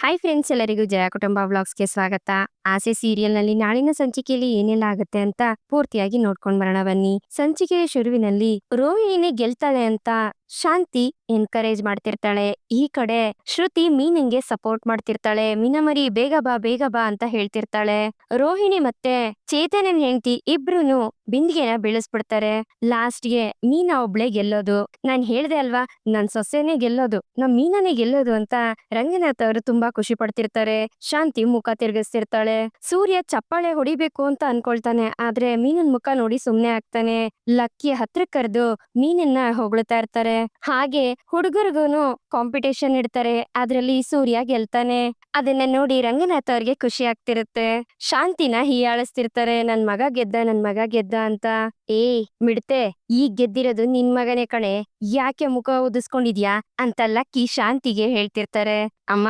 Hi friends, ಎಲ್ಲರಿಗೂ ಜಯ ಕುಟುಂಬ ವ್ಲಾಗ್ಸ್‌ಗೆ ಸ್ವಾಗತ. ಆಸೆ ಸೀರಿಯಲ್‌ನಲ್ಲಿ ನಾಳಿನ ಸಂಚಿಕೆಯಲ್ಲಿ ಏನೆಲ್ಲ ಆಗುತ್ತೆ ಅಂತ ಪೂರ್ತಿಯಾಗಿ ನೋಡ್ಕೊಂಡ್ ಬರೋಣ ಬನ್ನಿ. ಸಂಚಿಕೆಯ ಶುರುವಿನಲ್ಲಿ ರೋಹಿಣಿನೇ ಗೆಲ್ತಾಳೆ ಅಂತ ಶಾಂತಿ ಎನ್ಕರೇಜ್ ಮಾಡ್ತಿರ್ತಾಳೆ. ಈ ಕಡೆ ಶ್ರುತಿ ಮೀನಂಗೆ ಸಪೋರ್ಟ್ ಮಾಡ್ತಿರ್ತಾಳೆ. ಮೀನಮರಿ ಬೇಗ ಬಾ ಬೇಗ ಬಾ ಅಂತ ಹೇಳ್ತಿರ್ತಾಳೆ. ರೋಹಿಣಿ ಮತ್ತೆ ಚೇತನನ್ ಹೆಂಡತಿ ಇಬ್ರುನು ಬಿಂದಿಗೆನ ಬೀಳಿಸ್ಬಿಡ್ತಾರೆ. ಲಾಸ್ಟ್‌ಗೆ ಮೀನಾ ಒಬ್ಳೆ ಗೆಲ್ಲೋದು. ನಾನ್ ಹೇಳ್ದೆ ಅಲ್ವಾ, ನನ್ ಸೊಸೆನೇ ಗೆಲ್ಲೋದು, ನಮ್ ಮೀನಾನೇ ಗೆಲ್ಲೋದು ಅಂತ ರಂಗನಾಥ್ ಅವರು ತುಂಬಾ ಖುಷಿ ಪಡ್ತಿರ್ತಾರೆ. ಶಾಂತಿ ಮುಖ ತಿರ್ಗಿಸ್ತಿರ್ತಾಳೆ. ಸೂರ್ಯ ಚಪ್ಪಾಳೆ ಹೊಡಿಬೇಕು ಅಂತ ಅನ್ಕೊಳ್ತಾನೆ, ಆದ್ರೆ ಮೀನನ್ ಮುಖ ನೋಡಿ ಸುಮ್ನೆ ಆಗ್ತಾನೆ. ಲಕ್ಕಿ ಹತ್ರ ಕರೆದು ಮೀನನ್ನ ಹೊಗಳ್ತಾ ಇರ್ತಾರೆ. ಹಾಗೆ ಹುಡುಗರಿಗೂನು ಕಾಂಪಿಟೇಷನ್ ಇಡ್ತಾರೆ. ಅದ್ರಲ್ಲಿ ಸೂರ್ಯ ಗೆಲ್ತಾನೆ. ಅದನ್ನ ನೋಡಿ ರಂಗನಾಥ್ ಅವ್ರಿಗೆ ಖುಷಿ ಆಗ್ತಿರುತ್ತೆ. ಶಾಂತಿನ ಹೀಯಾಳಿಸ್ತಿರ್ತಾರೆ, ನನ್ ಮಗ ಗೆದ್ದ ನನ್ ಮಗ ಗೆದ್ದ ಅಂತ. ಏ ಮಿಡ್ತೆ, ಈಗ ಗೆದ್ದಿರೋದು ನಿನ್ ಮಗನೇ ಕಣೆ, ಯಾಕೆ ಮುಖ ಉದಿಸ್ಕೊಂಡಿದ್ಯಾ ಅಂತ ಲಕ್ಕಿ ಶಾಂತಿಗೆ ಹೇಳ್ತಿರ್ತಾರೆ. ಅಮ್ಮ,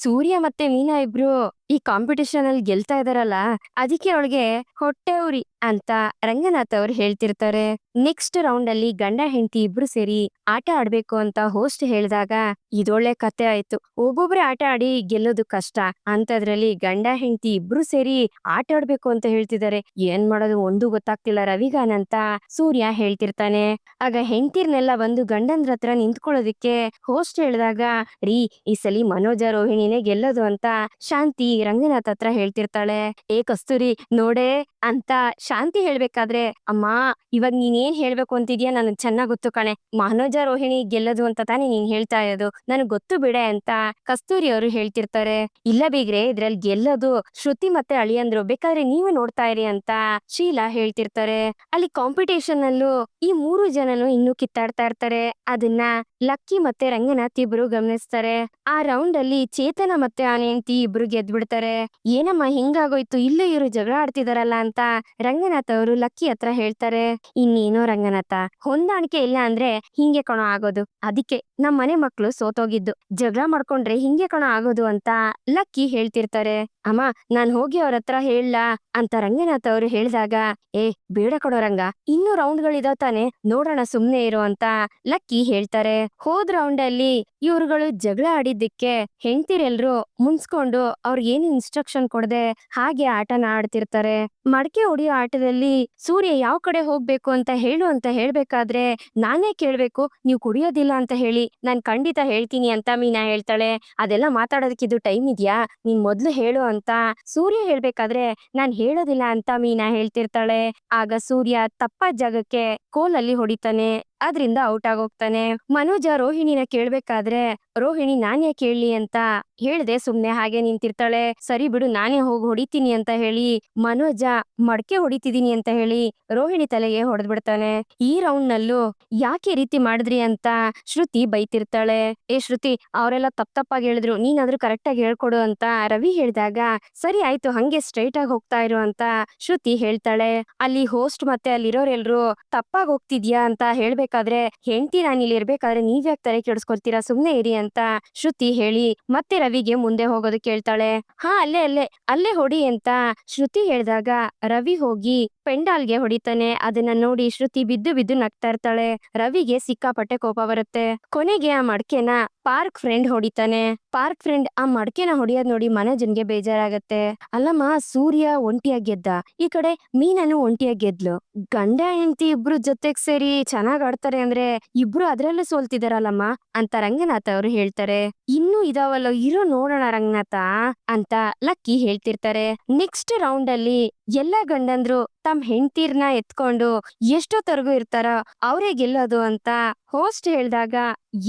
ಸೂರ್ಯ ಮತ್ತೆ ಮೀನಾ ಇಬ್ರು ಈ ಕಾಂಪಿಟಿಷನ್ ಅಲ್ಲಿ ಗೆಲ್ತಾ ಇದಾರಲ್ಲ, ಅದಕ್ಕೆ ಅವಳಿಗೆ ಹೊಟ್ಟೆ ಉರಿ ಅಂತ ರಂಗನಾಥ್ ಅವ್ರು ಹೇಳ್ತಿರ್ತಾರೆ. ನೆಕ್ಸ್ಟ್ ರೌಂಡ್ ಅಲ್ಲಿ ಗಂಡ ಹೆಂಡತಿ ಇಬ್ರು ಸೇರಿ ಆಟ ಆಡ್ಬೇಕು ಅಂತ ಹೋಸ್ಟ್ ಹೇಳಿದಾಗ ಇದೊಳ್ಳೆ ಕತೆ ಆಯ್ತು. ಒಬ್ಬೊಬ್ರೆ ಆಟ ಆಡಿ ಗೆಲ್ಲೋದು ಕಷ್ಟ, ಅಂತದ್ರಲ್ಲಿ ಗಂಡ ಹೆಂಡತಿ ಇಬ್ರು ಸೇರಿ ಆಟ ಆಡ್ಬೇಕು ಅಂತ ಹೇಳ್ತಿದ್ದಾರೆ. ಏನ್ ಮಾಡೋದು ಒಂದು ಗೊತ್ತಾಗ್ತಿಲ್ಲ ರವಿಗಾನ್ ಅಂತ ಸೂರ್ಯ ಹೇಳ್ತಿರ್ತಾನೆ. ಆಗ ಹೆಂಡತಿರ್ನೆಲ್ಲ ಬಂದು ಗಂಡಂದ್ರ ಹತ್ರ ನಿಂತ್ಕೊಳ್ಳೋದಿಕ್ಕೆ ಹೋಸ್ಟ್ ಹೇಳಿದಾಗ, ರೀ ಈ ಸಲಿ ಮನೋಜ ರೋಹಿಣಿನೇ ಗೆಲ್ಲೋದು ಅಂತ ಶಾಂತಿ ರಂಗನಾಥ್ ಹತ್ರ ಹೇಳ್ತಿರ್ತಾಳೆ. ಏ ಕಸ್ತೂರಿ ನೋಡೆ ಅಂತ ಶಾಂತಿ ಹೇಳ್ಬೇಕಾದ್ರೆ, ಅಮ್ಮ ಇವಾಗ ನೀನೇನ್ ಹೇಳ್ಬೇಕು ಅಂತಿದ್ಯಾ ನನಗ್ ಚೆನ್ನಾಗ್ ಗೊತ್ತು ಕಣೆ, ಮನೋಜ ರೋಹಿಣಿ ಗೆಲ್ಲೋದು ಅಂತ ತಾನೇ ನೀನ್ ಹೇಳ್ತಾ ಇರೋದು, ನನಗ್ ಗೊತ್ತು ಬಿಡೆ ಅಂತ ಕಸ್ತೂರಿ ಅವರು ಹೇಳ್ತಿರ್ತಾರೆ. ಇಲ್ಲ ಬೀಗ್ರೆ, ಇದ್ರಲ್ಲಿ ಗೆಲ್ಲೋದು ಶ್ರುತಿ ಮತ್ತೆ ಅಳಿಯಂದ್ರು, ಬೇಕಾದ್ರೆ ನೀವು ನೋಡ್ತಾ ಇರಿ ಅಂತ ಶೀಲಾ ಹೇಳ್ತಿರ್ತಾರೆ. ಅಲ್ಲಿ ಕಾಂಪಿಟೇಷನ್ ಅಲ್ಲೂ ಈ ಮೂರು ಜನನು ಇನ್ನೂ ಕಿತ್ತಾಡ್ತಾ ಇರ್ತಾರೆ. ಅದನ್ನ ಲಕ್ಕಿ ಮತ್ತೆ ರಂಗನಾಥ್ ಇಬ್ರು ಗಮನಿಸ್ತಾರೆ. ಆ ರೌಂಡ್ ಅಲ್ಲಿ ಚೇತನ ಮತ್ತೆ ಆ ಹೆಂಡತಿ ಇಬ್ರು ಗೆದ್ಬಿಡ್ತಾರೆ. ಏನಮ್ಮ ಹಿಂಗಾಗೋಯ್ತು, ಇಲ್ಲೂ ಇವ್ರು ಜಗಳ ಆಡ್ತಿದಾರಲ್ಲ ಅಂತ ರಂಗನಾಥ್ ಅವರು ಲಕ್ಕಿ ಹತ್ರ ಹೇಳ್ತಾರೆ. ಇನ್ನೇನೋ ರಂಗನಾಥ, ಹೊಂದಾಣಿಕೆ ಇಲ್ಲ ಅಂದ್ರೆ ಹಿಂಗೆ ಕಣೋ ಆಗೋದು, ಅದಕ್ಕೆ ನಮ್ ಮನೆ ಮಕ್ಳು ಸೋತೋಗಿದ್ದು, ಜಗಳ ಮಾಡ್ಕೊಂಡ್ರೆ ಹಿಂಗೆ ಕಣೋ ಆಗೋದು ಅಂತ ಲಕ್ಕಿ ಹೇಳ್ತಿರ್ತಾರೆ. ಅಮ್ಮ ನಾನ್ ಹೋಗಿ ಅವ್ರ ಹತ್ರ ಹೇಳ ಅಂತ ರಂಗನಾಥ್ ಅವರು ಹೇಳಿದಾಗ, ಏ ಬೇಡ ಕೊಡೋ ರಂಗ, ಇನ್ನೂ ರೌಂಡ್ಗಳಿದಾವ್ ತಾನೆ, ನೋಡೋಣ ಸುಮ್ನೆ ಇರೋ ಅಂತ ಲಕ್ಕಿ ಹೇಳ್ತಾರೆ. ಹೋದ್ ರೌಂಡ್ ಅಲ್ಲಿ ಇವ್ರುಗಳು ಜಗಳ ಆಡಿದ್ದಕ್ಕೆ ಹೆಂಡ್ತಿರೆಲ್ರು ಮುನ್ಸ್ಕೊಂಡು ಅವ್ರಿಗೇನು ಇನ್ಸ್ಟ್ರಕ್ಷನ್ ಕೊಡದೆ ಹಾಗೆ ಆಟನ ಆಡ್ತಿರ್ತಾರೆ. ಮಡಕೆ ಹೊಡಿಯೋ ಆಟದಲ್ಲಿ ಸೂರ್ಯ ಯಾವ ಕಡೆ ಹೋಗ್ಬೇಕು ಅಂತ ಹೇಳು ಅಂತ ಹೇಳ್ಬೇಕಾದ್ರೆ, ನಾನೇ ಕೇಳ್ಬೇಕು, ನೀವು ಕುಡಿಯೋದಿಲ್ಲ ಅಂತ ಹೇಳಿ ನಾನ್ ಖಂಡಿತ ಹೇಳ್ತೀನಿ ಅಂತ ಮೀನಾ ಹೇಳ್ತಾಳೆ. ಅದೆಲ್ಲ ಮಾತಾಡೋದಕ್ಕಿದು ಟೈಮ್ ಇದ್ಯಾ, ನೀನ್ ಮೊದ್ಲು ಹೇಳು ಅಂತ ಸೂರ್ಯ ಹೇಳ್ಬೇಕಾದ್ರೆ, ನಾನ್ ಹೇಳೋದಿಲ್ಲ ಅಂತ ಮೀನಾ ಹೇಳ್ತಿರ್ತಾಳೆ. ಆಗ ಸೂರ್ಯ ತಪ್ಪಾದ ಜಾಗಕ್ಕೆ ಕೋಲಲ್ಲಿ ಹೊಡಿತಾನೆ, ಅದ್ರಿಂದ ಔಟ್ ಆಗೋಗ್ತಾನೆ. ಮನೋಜ ರೋಹಿಣಿನ ಕೇಳ್ಬೇಕಾದ್ರೆ ರೋಹಿಣಿ ನಾನೇ ಕೇಳಲಿ ಅಂತ ಹೇಳ್ದೆ ಸುಮ್ನೆ ಹಾಗೆ ನಿಂತಿರ್ತಾಳೆ. ಸರಿ ಬಿಡು ನಾನೇ ಹೋಗಿ ಹೊಡಿತೀನಿ ಅಂತ ಹೇಳಿ ಮನೋಜ ಮಡಕೆ ಹೊಡಿತಿದೀನಿ ಅಂತ ಹೇಳಿ ರೋಹಿಣಿ ತಲೆಗೆ ಹೊಡೆದ್ಬಿಡ್ತಾನೆ. ಈ ರೌಂಡ್ ನಲ್ಲೂ ಯಾಕೆ ಈ ರೀತಿ ಮಾಡಿದ್ರಿ ಅಂತ ಶ್ರುತಿ ಬೈತಿರ್ತಾಳೆ. ಏ ಶ್ರುತಿ, ಅವರೆಲ್ಲ ತಪ್ಪಾಗಿ ಹೇಳಿದ್ರು, ನೀನಾದ್ರೂ ಕರೆಕ್ಟ್ ಆಗಿ ಹೇಳ್ಕೊಡು ಅಂತ ರವಿ ಹೇಳಿದಾಗ, ಸರಿ ಆಯ್ತು ಹಂಗೆ ಸ್ಟ್ರೈಟ್ ಆಗಿ ಹೋಗ್ತಾ ಇರು ಅಂತ ಶ್ರುತಿ ಹೇಳ್ತಾಳೆ. ಅಲ್ಲಿ ಹೋಸ್ಟ್ ಮತ್ತೆ ಅಲ್ಲಿರೋರೆಲ್ರು ತಪ್ಪಾಗಿ ಹೋಗ್ತಿದ್ಯಾ ಅಂತ ಹೇಳ್ಬೇಕಾದ್ರೆ, ಹೆಂಡತಿ ನಾನು ಇಲ್ಲಿ ಇರ್ಬೇಕಾದ್ರೆ ನೀವ್ಯಾಕೆ ತಲೆ ಕೆಡಿಸ್ಕೊಳ್ತೀರಾ, ಸುಮ್ನೆ ಇರಿ ಅಂತ ಶ್ರುತಿ ಹೇಳಿ ಮತ್ತೆ ರವಿಗೆ ಮುಂದೆ ಹೋಗೋದು ಕೇಳ್ತಾಳೆ. ಹಾ ಅಲ್ಲೇ ಅಲ್ಲೇ ಅಲ್ಲೇ ಹೊಡಿ ಅಂತ ಶ್ರುತಿ ಹೇಳಿದಾಗ ರವಿ ಹೋಗಿ ಪೆಂಡಾಲ್ಗೆ ಹೊಡಿತಾನೆ. ಅದನ್ನ ನೋಡಿ ಶ್ರುತಿ ಬಿದ್ದು ಬಿದ್ದು ನಗ್ತಾ ಇರ್ತಾಳೆ. ರವಿಗೆ ಸಿಕ್ಕಾಪಟ್ಟೆ ಕೋಪ ಬರುತ್ತೆ. ಕೊನೆಗೆ ಆ ಮಡ್ಕೆನ ಪಾರ್ಕ್ ಫ್ರೆಂಡ್ ಹೊಡಿತಾನೆ. ಪಾರ್ಕ್ ಫ್ರೆಂಡ್ ಆ ಮಡ್ಕೆನ ಹೊಡಿಯೋದ್ ನೋಡಿ ಮನೋಜನ್ಗೆ ಬೇಜಾರಾಗತ್ತೆ. ಅಲ್ಲಮ್ಮ, ಸೂರ್ಯ ಒಂಟಿಯಾಗಿ ಗೆದ್ದ, ಈ ಕಡೆ ಮೀನನು ಒಂಟಿಯಾಗಿ ಗೆದ್ಲು, ಗಂಡ ಹೆಂಡತಿ ಇಬ್ರು ಜೊತೆಗ್ ಸೇರಿ ಚೆನ್ನಾಗ್ ಆಡ್ತಾರೆ ಅಂದ್ರೆ ಇಬ್ರು ಅದ್ರಲ್ಲೂ ಸೋಲ್ತಿದಾರಲ್ಲಮ್ಮ ಅಂತ ರಂಗನಾಥ ಅವರು ಹೇಳ್ತಾರೆ. ಇನ್ನೂ ಇದಾವಲ್ಲೋ, ಇರೋ ನೋಡೋಣ ರಂಗನಾಥ ಅಂತ ಲಕ್ಕಿ ಹೇಳ್ತಿರ್ತಾರೆ. ನೆಕ್ಸ್ಟ್ ರೌಂಡ್ ಅಲ್ಲಿ ಎಲ್ಲಾ ಗಂಡಂದ್ರು ತಮ್ಮ ಹೆಂಡತಿರ್ನ ಎತ್ಕೊಂಡು ಎಷ್ಟೊತ್ತರ್ಗು ಇರ್ತಾರ, ಅವರೇ ಗೆಲ್ಲೋದು ಅಂತ ಹೋಸ್ಟ್ ಹೇಳಿದಾಗ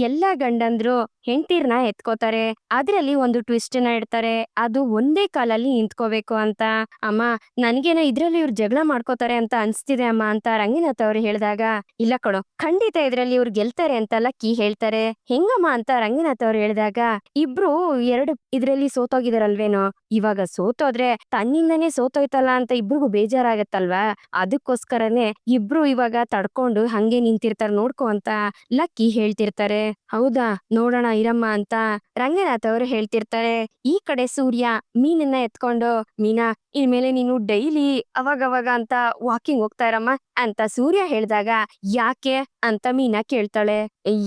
ಎಲ್ಲಾ ಗಂಡಂದ್ರು ಹೆಂಡತಿರ್ನ ಎತ್ಕೋತಾರೆ. ಅದ್ರಲ್ಲಿ ಒಂದು ಟ್ವಿಸ್ಟ್ ನ ಇಡ್ತಾರೆ, ಅದು ಒಂದೇ ಕಾಲಲ್ಲಿ ನಿಂತ್ಕೋಬೇಕು ಅಂತ. ಅಮ್ಮ ನನ್ಗೇನೋ ಇದ್ರಲ್ಲಿ ಇವ್ರು ಜಗಳ ಮಾಡ್ಕೋತಾರೆ ಅಂತ ಅನ್ಸ್ತಿದೆ ಅಮ್ಮ ಅಂತ ರಂಗನಾಥ್ ಅವ್ರು ಹೇಳಿದಾಗ, ಇಲ್ಲ ಕಣೋ ಖಂಡಿತ ಇದ್ರಲ್ಲಿ ಇವ್ರು ಗೆಲ್ತಾರೆ ಅಂತ ಲಕ್ಕಿ ಹೇಳ್ತಾರೆ. ಹೆಂಗಮ್ಮ ಅಂತ ರಂಗನಾಥ್ ಅವ್ರು ಹೇಳಿದಾಗ, ಇಬ್ರು ಎರಡು ಇದ್ರಲ್ಲಿ ಸೋತೋಗಿದಾರಲ್ವೇನೋ, ಇವಾಗ ಸೋತೋದ್ರೆ ತನ್ನಿಂದನೇ ಸೋತೋಯ್ತಲ್ಲ ಅಂತ ಇಬ್ರಿಗೂ ಬೇಜಾರಾಗತ್ತಲ್ವಾ, ಅದಕ್ಕೋಸ್ಕರನೇ ಇಬ್ರು ಇವಾಗ ತಡ್ಕೊಂಡು ಹಂಗೆ ನಿಂತಿರ್ತಾರೆ ನೋಡ್ಕೊ ಅಂತ ಲಕ್ಕಿ ಹೇಳ್ತಿರ್ತಾರೆ. ಹೌದಾ, ನೋಡೋಣ ಇರಮ್ಮ ಅಂತ ರಂಗನಾಥ್ ಅವರು ಹೇಳ್ತಿರ್ತಾರೆ. ಈ ಕಡೆ ಸೂರ್ಯ ಮೀನನ್ನ ಎತ್ಕೊಂಡು, ಮೀನಾ ಇನ್ಮೇಲೆ ನೀನು ಡೈಲಿ ಅವಾಗವಾಗ ಅಂತ ವಾಕಿಂಗ್ ಹೋಗ್ತಾ ಇರಮ್ಮ ಅಂತ ಸೂರ್ಯ ಹೇಳ್ದಾಗ, ಯಾಕೆ ಅಂತ ಮೀನಾ ಕೇಳ್ತಾಳೆ.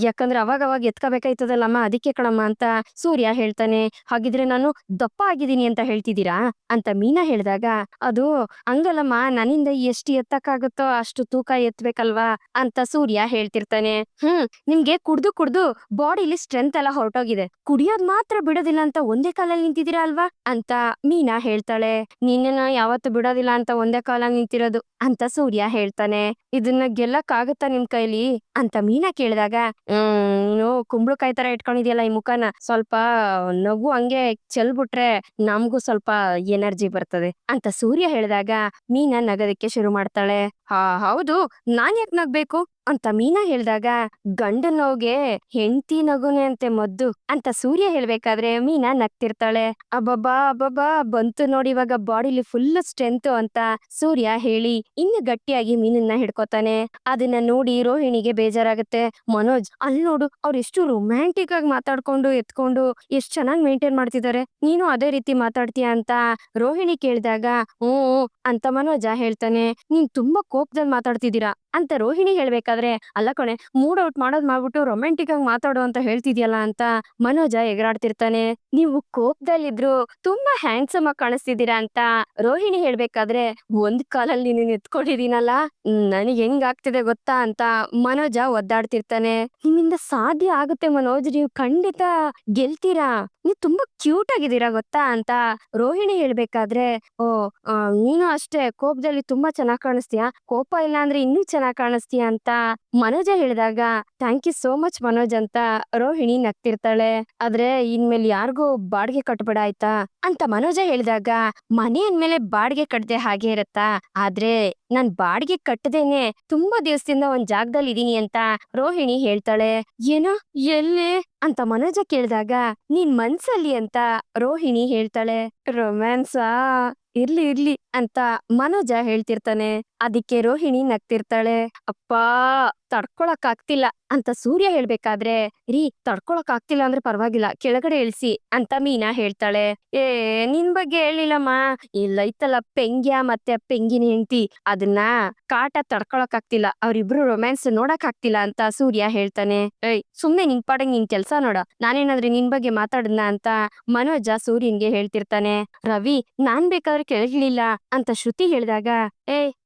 ಯಾಕಂದ್ರೆ ಅವಾಗವಾಗ ಎತ್ಕೋಬೇಕಾಯ್ತದಲ್ಲಮ್ಮ, ಅದಕ್ಕೆ ಕಣಮ್ಮ ಅಂತ ಸೂರ್ಯ ಹೇಳ್ತಾನೆ. ಹಾಗಿದ್ರೆ ನಾನು ದಪ್ಪ ಆಗಿದ್ದೀನಿ ಅಂತ ಹೇಳ್ತಿದ್ದೀರಾ ಅಂತ ಮೀನಾ ಹೇಳ್ದಾಗ, ಅದು ಹಂಗಲ್ಲಮ್ಮ, ನನ್ನಿಂದ ಎಷ್ಟು ಎತ್ತಕ್ಕಾಗುತ್ತೋ ಅಷ್ಟು ತೂಕ ಎತ್ಬೇಕಲ್ವಾ ಅಂತ ಸೂರ್ಯ ಹೇಳ್ತಿರ್ತಾನೆ. ನಿಮ್ಗೆ ಕುಡ್ದು ಬಾಡಿಲಿ ಸ್ಟ್ರೆಂತ್ ಎಲ್ಲ ಹೊರಟೋಗಿದೆ, ಕುಡಿಯೋದ್ ಮಾತ್ರ ಬಿಡೋದಿಲ್ಲ ಅಂತ ಒಂದೇ ಕಾಲಲ್ಲಿ ನಿಂತಿದ್ದೀರಾ ಅಲ್ವಾ ಅಂತ ಮೀನಾ ಹೇಳ್ತಾಳೆ. ನಿನ್ನ ಯಾವತ್ತು ಬಿಡೋದಿಲ್ಲ ಅಂತ ಒಂದೇ ಕಾಲಾಗಿ ನಿಂತಿರೋದು ಅಂತ ಸೂರ್ಯ ಹೇಳ್ತಾನೆ. ಇದನ್ನ ಗೆಲ್ಲಕ್ ಆಗತ್ತಾ ನಿಮ್ ಕೈಲಿ ಅಂತ ಮೀನಾ ಕೇಳಿದಾಗ, ನೀನು ಕುಂಬಳಕಾಯಿ ತರ ಇಟ್ಕೊಂಡಿದ್ಯಲ್ಲ ಈ ಮುಖನ, ಸ್ವಲ್ಪ ನಗು ಹಂಗೆ ಚೆಲ್ಬಿಟ್ರೆ ನಮ್ಗೂ ಸ್ವಲ್ಪ ಎನರ್ಜಿ ಬರ್ತದೆ ಅಂತ ಸೂರ್ಯ ಹೇಳಿದಾಗ ಮೀನಾ ನಗದಕ್ಕೆ ಶುರು ಮಾಡ್ತಾಳೆ. ಹೌದು, ನಾನ್ ಯಾಕೆ ನಗ್ಬೇಕು ಅಂತ ಮೀನಾ ಹೇಳ್ದಾಗ, ಗಂಡನ್ ನೋವ್ಗೆ ಹೆಂಡತಿ ನಗುನೆ ಅಂತೆ ಮದ್ದು ಅಂತ ಸೂರ್ಯ ಹೇಳ್ಬೇಕಾದ್ರೆ ಮೀನಾ ನಗ್ತಿರ್ತಾಳೆ. ಅಬ್ಬಬ್ಬಾ ಬಂತು ನೋಡಿ ಇವಾಗ ಬಾಡಿಲಿ ಫುಲ್ ಸ್ಟ್ರೆಂತ್ ಅಂತ ಸೂರ್ಯ ಹೇಳಿ ಇನ್ನು ಗಟ್ಟಿಯಾಗಿ ಮೀನನ್ನ ಹಿಡ್ಕೊತಾನೆ. ಅದನ್ನ ನೋಡಿ ರೋಹಿಣಿಗೆ ಬೇಜಾರಾಗುತ್ತೆ. ಮನೋಜ್, ಅಲ್ಲಿ ನೋಡು, ಅವ್ರು ಎಷ್ಟು ರೊಮ್ಯಾಂಟಿಕ್ ಆಗಿ ಮಾತಾಡ್ಕೊಂಡು ಎತ್ಕೊಂಡು ಎಷ್ಟ್ ಚೆನ್ನಾಗಿ ಮೇಂಟೈನ್ ಮಾಡ್ತಿದ್ದಾರೆ, ನೀನು ಅದೇ ರೀತಿ ಮಾತಾಡ್ತೀಯ ಅಂತ ರೋಹಿಣಿ ಕೇಳಿದಾಗ, ಹ್ಮ್ ಅಂತ ಮನೋಜ ಹೇಳ್ತಾನೆ. ನೀನ್ ತುಂಬಾ ಕೋಪದಲ್ಲಿ ಮಾತಾಡ್ತಿದ್ದೀರಾ ಅಂತ ರೋಹಿಣಿ ಹೇಳ್ಬೇಕಾದ್ರೆ, ಅಲ್ಲ ಕಣೆ, ಮೂಡ್ ಔಟ್ ಮಾಡ್ಬಿಟ್ಟು ರೊಮ್ಯಾಂಟಿಕ್ ಆಗಿ ಮಾತಾಡು ಅಂತ ಹೇಳ್ತಿದ್ಯಲ್ಲ ಅಂತ ಮನೋಜ ಎಗರಾಡ್ತಿರ್ತಾನೆ. ನೀವು ಕೋಪದಲ್ಲಿದ್ರು ತುಂಬಾ ಹ್ಯಾಂಡ್ಸಮ್ ಆಗಿ ಕಾಣಿಸ್ತಿದ್ದೀರಾ ಅಂತ ರೋಹಿಣಿ ಹೇಳ್ಬೇಕಾದ್ರೆ, ಒಂದ್ ಕಾಲಲ್ಲಿ ನೀನ್ ಎತ್ಕೊಂಡಿದೀನಲ್ಲ, ನನಗೆ ಹೆಂಗ್ ಆಗ್ತಿದೆ ಗೊತ್ತಾ ಅಂತ ಮನೋಜ ಒದ್ದಾಡ್ತಿರ್ತಾನೆ. ನಿಮ್ಮಿಂದ ಸಾಧ್ಯ ಆಗುತ್ತೆ ಮನೋಜ್, ನೀವು ಖಂಡಿತ ಗೆಲ್ತೀರಾ, ನೀವ್ ತುಂಬಾ ಕ್ಯೂಟ್ ಆಗಿದ್ದೀರಾ ಗೊತ್ತಾ ಅಂತ ರೋಹಿಣಿ ಹೇಳ್ಬೇಕಾದ್ರೆ, ಓ ನೀನು ಅಷ್ಟೇ ಕೋಪದಲ್ಲಿ ತುಂಬಾ ಚೆನ್ನಾಗ್ ಕಾಣಿಸ್ತೀಯಾ, ಕೋಪ ಇಲ್ಲ ಅಂದ್ರೆ ಇನ್ನೂ ಚೆನ್ನಾಗ್ ಕಾಣಿಸ್ತೀಯ ಅಂತ ಮನೋಜ ಹೇಳಿದಾಗ, thank you so much Manoj ಅಂತ ರೋಹಿಣಿ ನಗ್ತಿರ್ತಾಳೆ. ಆದ್ರೆ ಇನ್ಮೇಲೆ ಯಾರಿಗೂ ಬಾಡಿಗೆ ಕಟ್ಬೇಡ ಆಯ್ತಾ ಅಂತ ಮನೋಜ ಹೇಳಿದಾಗ, ಮನೆ ಅಂದ್ಮೇಲೆ ಬಾಡಿಗೆ ಕಟ್ಟದೆ ಹಾಗೆ ಇರತ್ತಾ, ಆದ್ರೆ ನಾನ್ ಬಾಡಿಗೆ ಕಟ್ಟದೇನೆ ತುಂಬಾ ದಿವಸದಿಂದ ಒಂದ್ ಜಾಗದಲ್ಲಿ ಇದೀನಿ ಅಂತ ರೋಹಿಣಿ ಹೇಳ್ತಾಳೆ. ಏನೋ, ಎಲ್ಲಿ ಅಂತ ಮನೋಜ ಕೇಳಿದಾಗ, ನೀನ್ ಮನ್ಸಲ್ಲಿ ಅಂತ ರೋಹಿಣಿ ಹೇಳ್ತಾಳೆ. ರೊಮ್ಯಾನ್ಸಾ, ಇರ್ಲಿ ಅಂತ ಮನೋಜ ಹೇಳ್ತಿರ್ತಾನೆ. ಅದಕ್ಕೆ ರೋಹಿಣಿ ನಗ್ತಿರ್ತಾಳೆ. ಅಪ್ಪಾ, ತಡ್ಕೊಳಕ್ ಆಗ್ತಿಲ್ಲ ಅಂತ ಸೂರ್ಯ ಹೇಳ್ಬೇಕಾದ್ರೆ, ರೀ ತಡ್ಕೊಳಕ್ ಆಗ್ತಿಲ್ಲ ಅಂದ್ರೆ ಪರವಾಗಿಲ್ಲ, ಕೆಳಗಡೆ ಇಳಿಸಿ ಅಂತ ಮೀನಾ ಹೇಳ್ತಾಳೆ. ನಿನ್ ಬಗ್ಗೆ ಹೇಳಿಲ್ಲಮ್ಮ, ಇಲ್ಲ ಇತ್ತಲ್ಲ ಪೆಂಗ್ಯ ಮತ್ತೆ ಪೆಂಗಿನ ಹೆಂಡತಿ, ಅದನ್ನ ಕಾಟ ತಡ್ಕೊಳಕ್ ಆಗ್ತಿಲ್ಲ, ಅವ್ರಿಬ್ರು ರೊಮ್ಯಾನ್ಸ್ ನೋಡಕ್ ಆಗ್ತಿಲ್ಲ ಅಂತ ಸೂರ್ಯ ಹೇಳ್ತಾನೆ. ಸುಮ್ನೆ ನಿನ್ ಪಾಡಂಗ್ ನಿನ್ ಕೆಲ್ಸ ನೋಡ, ನಾನೇನಾದ್ರೆ ನಿನ್ ಬಗ್ಗೆ ಮಾತಾಡದ್ನ ಅಂತ ಮನೋಜ ಸೂರ್ಯನ್ಗೆ ಹೇಳ್ತಿರ್ತಾನೆ. ರವಿ, ನಾನ್ ಬೇಕಾದ್ರೆ ಕೆಳಗಿಳಿಲ್ಲ ಅಂತ ಶ್ರುತಿ ಹೇಳಿದಾಗ,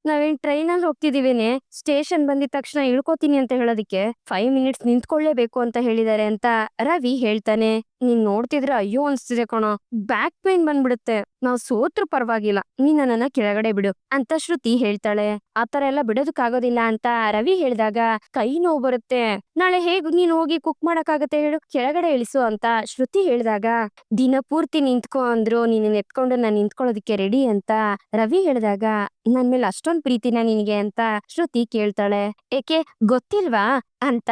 ನಾವೇನ್ ಟ್ರೈನಲ್ಲಿ ಹೋಗ್ತಿದೀವೇನೆ, ಸ್ಟೇಷನ್ ಬಂದಿದ ತಕ್ಷಣ ಇಳ್ಕೋತೀನಿ ಅಂತ ಹೇಳೋದಿಕ್ಕೆ 5 ಮಿನಿಟ್ಸ್ ನಿಂತ್ಕೊಳ್ಳೇಬೇಕು ಅಂತ ಹೇಳಿದಾರೆ ಅಂತ ರವಿ ಹೇಳ್ತಾನೆ. ನೀನ್ ನೋಡ್ತಿದ್ರೆ ಅಯ್ಯೋ ಅನ್ಸ್ತಿದೆ ಕಣೋ, ಬ್ಯಾಕ್ ಪೇನ್ ಬಂದ್ಬಿಡುತ್ತೆ, ನಾವ್ ಸೋತ್ರು ಪರವಾಗಿಲ್ಲ, ನೀನ್ ನನ್ನನ್ನ ಕೆಳಗಡೆ ಬಿಡು ಅಂತ ಶ್ರುತಿ ಹೇಳ್ತಾಳೆ. ಆತರ ಎಲ್ಲ ಬಿಡೋದಕ್ಕಾಗೋದಿಲ್ಲ ಅಂತ ರವಿ ಹೇಳಿದಾಗ, ಕೈ ನೋವು ಬರುತ್ತೆ, ನಾಳೆ ಹೇಗ್ ನೀನ್ ಹೋಗಿ ಕುಕ್ ಮಾಡಕ್ಕಾಗತ್ತೆ ಹೇಳು, ಕೆಳಗಡೆ ಇಳಿಸು ಅಂತ ಶ್ರುತಿ ಹೇಳಿದಾಗ, ದಿನ ಪೂರ್ತಿ ನಿಂತ್ಕೊ ಅಂದ್ರು ನೀನ್ ಎತ್ಕೊಂಡು ನಾನ್ ನಿಂತ್ಕೊಳ್ಳೋದಿಕ್ಕೆ ರೆಡಿ ಅಂತ ರವಿ ಹೇಳಿದಾಗ, ನನ್ ಮೇಲೆ ಅಷ್ಟೊಂದ್ ಪ್ರೀತಿನ ನಿನಗೆ ಅಂತ ಶ್ರುತಿ ಕೇಳ್ತಾಳೆ. ಏಕೆ ಗೊತ್ತಿಲ್ವಾ ಅಂತ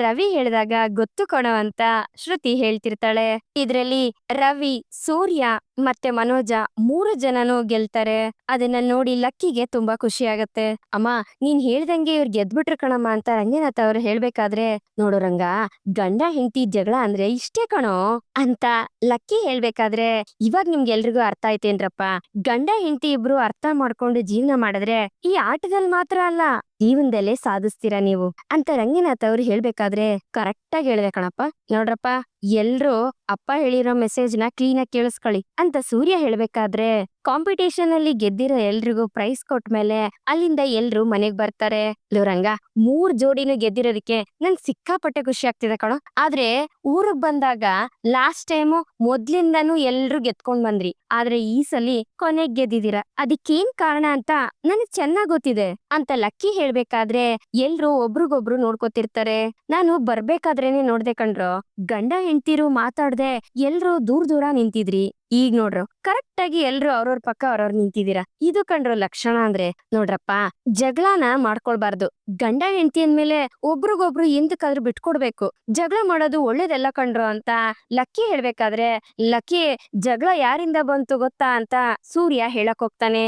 ರವಿ ಹೇಳಿದಾಗ, ಗೊತ್ತು ಕಣೋ ಅಂತ ಶ್ರುತಿ ಹೇಳ್ತಿರ್ತಾಳೆ. ಇದ್ರಲ್ಲಿ ರವಿ, ಸೂರ್ಯ ಮತ್ತೆ ಮನೋಜ 3 ಜನನು ಗೆಲ್ತಾರೆ. ಅದನ್ನ ನೋಡಿ ಲಕ್ಕಿಗೆ ತುಂಬಾ ಖುಷಿ ಆಗತ್ತೆ. ಅಮ್ಮ, ನೀನ್ ಹೇಳ್ದಂಗೆ ಇವ್ರು ಗೆದ್ಬಿಟ್ರು ಕಣಮ್ಮ ಅಂತ ರಂಗನಾಥ್ ಅವ್ರು ಹೇಳ್ಬೇಕಾದ್ರೆ, ನೋಡು ರಂಗ, ಗಂಡ ಹೆಂಡತಿ ಜಗಳ ಅಂದ್ರೆ ಇಷ್ಟೇ ಕಣೋ ಅಂತ ಲಕ್ಕಿ ಹೇಳ್ಬೇಕಾದ್ರೆ, ಇವಾಗ ನಿಮ್ಗೆಲ್ರಿಗೂ ಅರ್ಥ ಆಯ್ತೇನ್ರಪ್ಪ, ಗಂಡ ಹೆಂಡತಿ ಇಬ್ರು ಅರ್ಥ ಮಾಡ್ಕೊಂಡು ಜೀವನ ಮಾಡಿದ್ರೆ ಈ ಆಟದಲ್ಲಿ ಮಾತ್ರ ಅಲ್ಲ, ಜೀವನದಲ್ಲೇ ಸಾಧಿಸ್ತೀರಾ ನೀವು ಅಂತ ರಂಗನಾಥ್ ಅವ್ರು ಹೇಳ್ಬೇಕಾದ್ರೆ, ಕರೆಕ್ಟ್ ಆಗಿ ಹೇಳ್ದೆ ಕಣಪ್ಪ. ನೋಡ್ರಪ್ಪ, ಎಲ್ರು ಅಪ್ಪ ಹೇಳಿರೋ ಮೆಸೇಜ್ ನ ಕ್ಲೀನ್ ಆಗಿ ಕೇಳಿಸ್ಕೊಳ್ಳಿ ಅಂತ ಸೂರ್ಯ ಹೇಳ್ಬೇಕಾದ್ರೆ, ಕಾಂಪಿಟೇಷನ್ ಅಲ್ಲಿ ಗೆದ್ದಿರೋ ಎಲ್ರಿಗೂ ಪ್ರೈಸ್ ಕೊಟ್ಮೇಲೆ ಅಲ್ಲಿಂದ ಎಲ್ರು ಮನೆಗ್ ಬರ್ತಾರೆ. ರಂಗ, 3 ಜೋಡಿನೂ ಗೆದ್ದಿರೋದಕ್ಕೆ ನನ್ ಸಿಕ್ಕಾಪಟ್ಟೆ ಖುಷಿ ಆಗ್ತಿದೆ ಕಣೋ. ಆದ್ರೆ ಊರಿಗೆ ಬಂದಾಗ ಲಾಸ್ಟ್ ಟೈಮು ಮೊದ್ಲಿಂದಾನು ಎಲ್ರು ಗೆದ್ಕೊಂಡ್ ಬಂದ್ರಿ, ಆದ್ರೆ ಈ ಸಲಿ ಕೊನೆಗ್ ಗೆದ್ದಿದ್ದೀರಾ, ಅದಕ್ಕೇನ್ ಕಾರಣ ಅಂತ ನನಗ್ ಚೆನ್ನಾಗ್ ಗೊತ್ತಿದೆ ಅಂತ ಲಕ್ಕಿ ಹೇಳ್ಬೇಕಾದ್ರೆ, ಎಲ್ರು ಒಬ್ರಿಗೊಬ್ರು ನೋಡ್ಕೊತಿರ್ತಾರೆ. ನಾನು ಬರ್ಬೇಕಾದ್ರೇನೆ ನೋಡ್ದೆ ಕಣ್ರೋ, ಗಂಡ ಹೆಂಡ್ತಿರು ಮಾತಾಡ್ದೆ ಎಲ್ರು ದೂರ ನಿಂತಿದ್ರಿ, ಈಗ ನೋಡ್ರು ಕರೆಕ್ಟ್ ಆಗಿ ಎಲ್ರು ಅವ್ರವ್ರ ಪಕ್ಕ ಅವ್ರವ್ರು ನಿಂತಿದ್ದೀರಾ. ಇದು ಕಂಡ್ರು ಲಕ್ಷಣ ಅಂದ್ರೆ. ನೋಡ್ರಪ್ಪ, ಜಗಳನ ಮಾಡ್ಕೊಳ್ಬಾರ್ದು. ಗಂಡ ಹೆಂಡತಿ ಅಂದ್ಮೇಲೆ ಒಬ್ರಿಗೊಬ್ರು ಎಂದಕ್ಕಾದ್ರೂ ಬಿಟ್ಕೊಡ್ಬೇಕು. ಜಗಳ ಮಾಡೋದು ಒಳ್ಳೇದೆಲ್ಲ ಕಂಡ್ರು ಅಂತ ಲಕ್ಕಿ ಹೇಳ್ಬೇಕಾದ್ರೆ, ಲಕ್ಕಿ ಜಗಳ ಯಾರಿಂದ ಬಂತು ಗೊತ್ತಾ ಅಂತ ಸೂರ್ಯ ಹೇಳಕ್ ಹೋಗ್ತಾನೆ.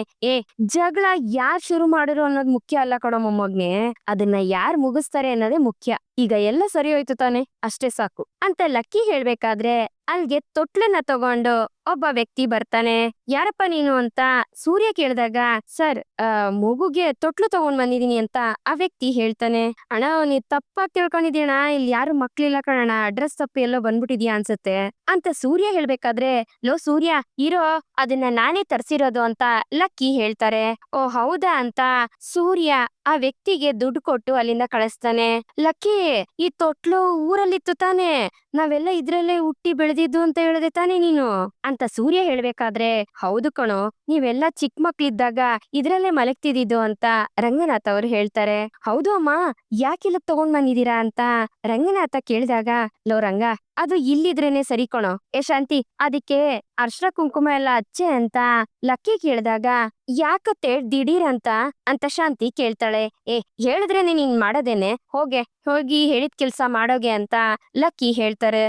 ಜಗಳ ಯಾರ್ ಶುರು ಮಾಡಿದ್ರು ಅನ್ನೋದು ಮುಖ್ಯ ಅಲ್ಲ ಕಣೋ ಮೊಮ್ಮಗ್ನೆ, ಅದನ್ನ ಯಾರ್ ಮುಗಿಸ್ತಾರೆ ಅನ್ನೋದೇ ಮುಖ್ಯ. ಈಗ ಎಲ್ಲ ಸರಿ ಹೋಯ್ತು ತಾನೆ, ಅಷ್ಟೇ ಸಾಕು ಅಂತ ಲಕ್ಕಿ ಹೇಳ್ಬೇಕಾದ್ರೆ ಅಲ್ಗೆ ತೊಟ್ಲನ್ನ ತಗೊಂಡು ಒಬ್ಬ ವ್ಯಕ್ತಿ ಬರ್ತಾನೆ. ಯಾರಪ್ಪ ನೀನು ಅಂತ ಸೂರ್ಯ ಕೇಳಿದಾಗ, ಸರ್ ಮಗುಗೆ ತೊಟ್ಲು ತಗೊಂಡ್ ಬಂದಿದೀನಿ ಅಂತ ಆ ವ್ಯಕ್ತಿ ಹೇಳ್ತಾನೆ. ಅಣ್ಣ ನೀ ತಪ್ಪಾಗಿ ತಿಳ್ಕೊಂಡಿದೀಣ, ಇಲ್ಲಿ ಯಾರು ಮಕ್ಳಿಲ್ಲ ಕಣಣ್ಣ, ಅಡ್ರೆಸ್ ತಪ್ಪಿ ಎಲ್ಲೋ ಬಂದ್ಬಿಟ್ಟಿದ್ಯಾ ಅನ್ಸುತ್ತೆ ಅಂತ ಸೂರ್ಯ ಹೇಳ್ಬೇಕಾದ್ರೆ, ಲೋ ಸೂರ್ಯ ಇರೋ, ಅದನ್ನ ನಾನೇ ತರ್ಸಿರೋದು ಅಂತ ಲಕ್ಕಿ ಹೇಳ್ತಾರೆ. ಓ ಹೌದಾ ಅಂತ ಸೂರ್ಯ ಆ ವ್ಯಕ್ತಿಗೆ ದುಡ್ಡು ಕೊಟ್ಟು ಅಲ್ಲಿಂದ ಕಳಿಸ್ತಾನೆ. ಲಕ್ಕಿ, ಈ ತೊಟ್ಲು ಊರಲ್ಲಿತ್ತು ತಾನೆ, ನಾವೆಲ್ಲ ಇದ್ರಲ್ಲೇ ಹುಟ್ಟಿ ಬೆಳೆದಿದ್ದು ಅಂತ ಹೇಳಿದೆ ತಾನೆ ನೀನು ಅಂತ ಸೂರ್ಯ ಹೇಳ್ಬೇಕಾದ್ರೆ, ಹೌದು ಕಣೋ, ನೀವೆಲ್ಲ ಚಿಕ್ಕ ಮಕ್ಳಿದ್ದಾಗ ಇದ್ರಲ್ಲೇ ಮಲಗ್ತಿದ್ದು ಅಂತ ರಂಗನಾಥ್ ಅವ್ರು ಹೇಳ್ತಾರೆ. ಹೌದು ಅಮ್ಮ, ಯಾಕಿಲ್ಲ ತಗೊಂಡ್ ಬಂದಿದೀರಾ ಅಂತ ರಂಗನಾಥ ಕೇಳಿದಾಗ, ಲೋ ರಂಗ, ಅದು ಇಲ್ಲಿದ್ರೇನೆ ಸರಿ ಕಣೋ. ಶಾಂತಿ, ಅದಕ್ಕೆ ಅರ್ಶನ ಕುಂಕುಮ ಎಲ್ಲ ಹಚ್ಚೆ ಅಂತ ಲಕ್ಕಿ ಕೇಳಿದಾಗ, ಯಾಕತ್ತೆ ದಿಢೀರ್ ಅಂತ ಶಾಂತಿ ಕೇಳ್ತಾಳೆ. ಹೇಳಿದ್ರೇನೆ ನೀನ್ ಮಾಡೋದೇನೆ, ಹೋಗಿ ಹೇಳಿದ ಕೆಲ್ಸ ಮಾಡೋಗೆ ಅಂತ ಲಕ್ಕಿ ಹೇಳ್ತಾರೆ.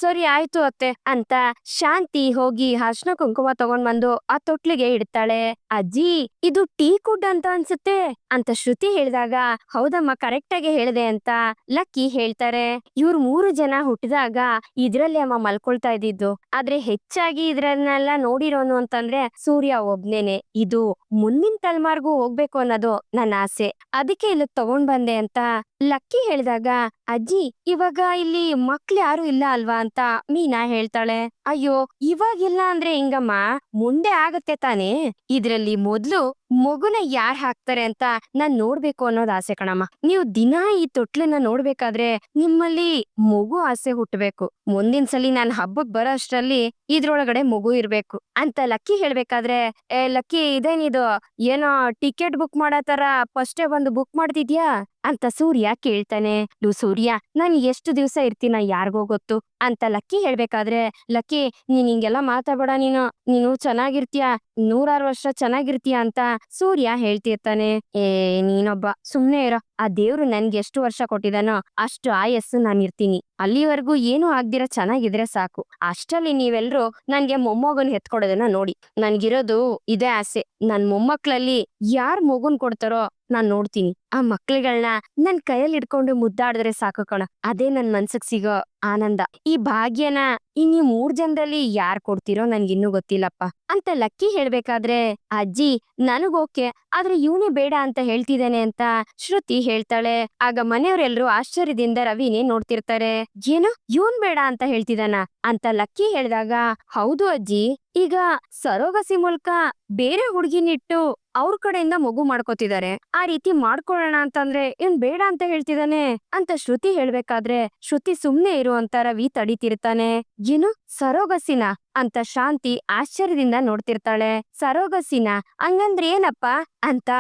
ಸರಿ ಆಯ್ತು ಅತ್ತೆ ಅಂತ ಶಾಂತಿ ಹೋಗಿ ಅರ್ಶನ ಕುಂಕುಮ ತಗೊಂಡ್ ಬಂದು ಆ ತೊಟ್ಲಿಗೆ ಇಡ್ತಾಳೆ. ಅಜ್ಜಿ, ಇದು ಟೀ ಕುಡ್ ಅಂತ ಅನ್ಸುತ್ತೆ ಅಂತ ಶ್ರುತಿ ಹೇಳಿದಾಗ, ಹೌದಮ್ಮ ಕರೆಕ್ಟ್ ಆಗಿ ಹೇಳ್ದೆ ಅಂತ ಲಕ್ಕಿ ಹೇಳ್ತಾರೆ. ಇವ್ರು 3 ಜನ ಹುಟ್ಟಿದಾಗ ಇದ್ರಲ್ಲಿ ಅಮ್ಮ ಮಲ್ಕೊಳ್ತಾ ಇದ್ದಿದ್ದು, ಆದ್ರೆ ಹೆಚ್ಚಾಗಿ ಇದ್ರನ್ನೆಲ್ಲ ನೋಡಿರೋನು ಅಂತಂದ್ರೆ ಸೂರ್ಯ ಒಬ್ನೇನೆ. ಇದು ಮುಂದಿನ ತಲೆಮಾರ್ಗೂ ಹೋಗ್ಬೇಕು ಅನ್ನೋದು ನನ್ನ ಆಸೆ, ಅದಕ್ಕೆ ಇಲ್ಲಿ ತಗೊಂಡ್ ಬಂದೆ ಅಂತ ಲಕ್ಕಿ ಹೇಳಿದಾಗ, ಅಜ್ಜಿ ಇವಾಗ ಇಲ್ಲಿ ಮಕ್ಳು ಯಾರು ಇಲ್ಲ ಅಲ್ವಾ ಅಂತ ಮೀನಾ ಹೇಳ್ತಾಳೆ. ಅಯ್ಯೋ, ಇವಾಗಿಲ್ಲ ಅಂದ್ರೆ ಹಿಂಗಮ್ಮ, ಮುಂದೆ ಆಗತ್ತೆ ತಾನೇ. ಇದ್ರಲ್ಲಿ ಮೊದ್ಲು ಮಗುನ ಯಾರ್ ಹಾಕ್ತಾರೆ ಅಂತ ನಾನ್ ನೋಡ್ಬೇಕು ಅನ್ನೋದ್ ಆಸೆ ಕಣಮ್ಮ. ನೀವು ದಿನಾ ಈ ತೊಟ್ಲನ್ನ ನೋಡ್ಬೇಕಾದ್ರೆ ನಿಮ್ಮಲ್ಲಿ ಮಗು ಆಸೆ ಹುಟ್ಟಬೇಕು. ಮುಂದಿನ ಸಲಿ ನಾನ್ ಹಬ್ಬಕ್ ಬರೋ ಅಷ್ಟ್ರಲ್ಲಿ ಇದ್ರೊಳಗಡೆ ಮಗು ಇರ್ಬೇಕು ಅಂತ ಲಕ್ಕಿ ಹೇಳ್ಬೇಕಾದ್ರೆ, ಲಕ್ಕಿ ಇದೇನಿದು, ಏನೋ ಟಿಕೆಟ್ ಬುಕ್ ಮಾಡೋ ತರ ಫಸ್ಟೇ ಬಂದು ಬುಕ್ ಮಾಡ್ತಿದ್ಯಾ ಅಂತ ಸೂರ್ಯ ಕೇಳ್ತಾನೆ. ಸೂರ್ಯ, ನಾನ್ ಎಷ್ಟು ದಿವ್ಸ ಇರ್ತೀನ ಯಾರಿಗೋ ಗೊತ್ತು ಅಂತ ಲಕ್ಕಿ ಹೇಳ್ಬೇಕಾದ್ರೆ, ಲಕ್ಕಿ ನೀನ್ ಹಿಂಗೆಲ್ಲ ಮಾತಾಡ್ಬೇಡ, ನೀನು ಚೆನ್ನಾಗಿರ್ತೀಯ, 100 ವರ್ಷ ಚೆನ್ನಾಗಿರ್ತೀಯ ಅಂತ ಸೂರ್ಯ ಹೇಳ್ತಿರ್ತಾನೆ. ನೀನೊಬ್ಬ ಸುಮ್ನೆ ಇರೋ, ಆ ದೇವ್ರು ನನ್ಗೆ ಎಷ್ಟು ವರ್ಷ ಕೊಟ್ಟಿದಾನೋ ಅಷ್ಟು ಆಯಸ್ಸು ನಾನ್ ಇರ್ತೀನಿ, ಅಲ್ಲಿವರೆಗೂ ಏನು ಆಗ್ದಿರ ಚೆನ್ನಾಗಿದ್ರೆ ಸಾಕು. ಅಷ್ಟಲ್ಲಿ ನೀವೆಲ್ರೂ ನನ್ಗೆ ಮೊಮ್ಮಗನ್ ಎತ್ಕೊಡೋದನ್ನ ನೋಡಿ. ನನ್ಗಿರೋದು ಇದೇ ಆಸೆ, ನನ್ ಮೊಮ್ಮಕ್ಳಲ್ಲಿ ಯಾರ್ ಮಗುನ್ ಕೊಡ್ತಾರೋ ನಾನ್ ನೋಡ್ತೀನಿ. ಆ ಮಕ್ಳುಗಳನ್ನ ನನ್ ಕೈಯಲ್ಲಿ ಇಡ್ಕೊಂಡು ಮುದ್ದಾಡಿದ್ರೆ ಸಾಕು ಕಣ, ಅದೇ ನನ್ ಮನ್ಸಕ್ ಸಿಗೋ ಆನಂದ. ಈ ಭಾಗ್ಯನ ಇನ್ನೀ 3 ಜನದಲ್ಲಿ ಯಾರ್ ಕೊಡ್ತಿರೋ ನನ್ಗಿನ್ನೂ ಗೊತ್ತಿಲ್ಲಪ್ಪ ಅಂತ ಲಕ್ಕಿ ಹೇಳ್ಬೇಕಾದ್ರೆ, ಅಜ್ಜಿ ನನಗೋಕೆ, ಆದ್ರೆ ಇವನೇ ಬೇಡ ಅಂತ ಹೇಳ್ತಿದ್ದಾನೆ ಅಂತ ಶ್ರುತಿ ಹೇಳ್ತಾಳೆ. ಆಗ ಮನೆಯವರೆಲ್ಲರೂ ಆಶ್ಚರ್ಯದಿಂದ ರವಿನೇ ನೋಡ್ತಿರ್ತಾರೆ. ಏನು, ಇವನ್ ಬೇಡ ಅಂತ ಹೇಳ್ತಿದಾನ ಅಂತ ಲಕ್ಕಿ ಹೇಳಿದಾಗ, ಹೌದು ಅಜ್ಜಿ, ಈಗ ಸರೋಗಸಿ ಮೂಲಕ ಬೇರೆ ಹುಡುಗಿನಿಟ್ಟು ಅವ್ರ ಕಡೆಯಿಂದ ಮಗು ಮಾಡ್ಕೋತಿದ್ದಾರೆ. ಆ ರೀತಿ ಮಾಡ್ಕೊಳ್ಳೋಣ ಅಂತಂದ್ರೆ ಇವ್ನ್ ಬೇಡ ಅಂತ ಹೇಳ್ತಿದಾನೆ ಅಂತ ಶ್ರುತಿ ಹೇಳ್ಬೇಕಾದ್ರೆ, ಶ್ರುತಿ ಸುಮ್ನೆ ಇರು ಅಂತ ರವಿ ತಡಿತಿರ್ತಾನೆ. ಏನು, ಸರೋಗಸಿನ ಅಂತ ಶಾಂತಿ ಆಶ್ಚರ್ಯದಿಂದ ನೋಡ್ತಿರ್ತಾಳೆ. ಸರೋಗಸಿನ ಹಂಗಂದ್ರೆ ಏನಪ್ಪ ಅಂತ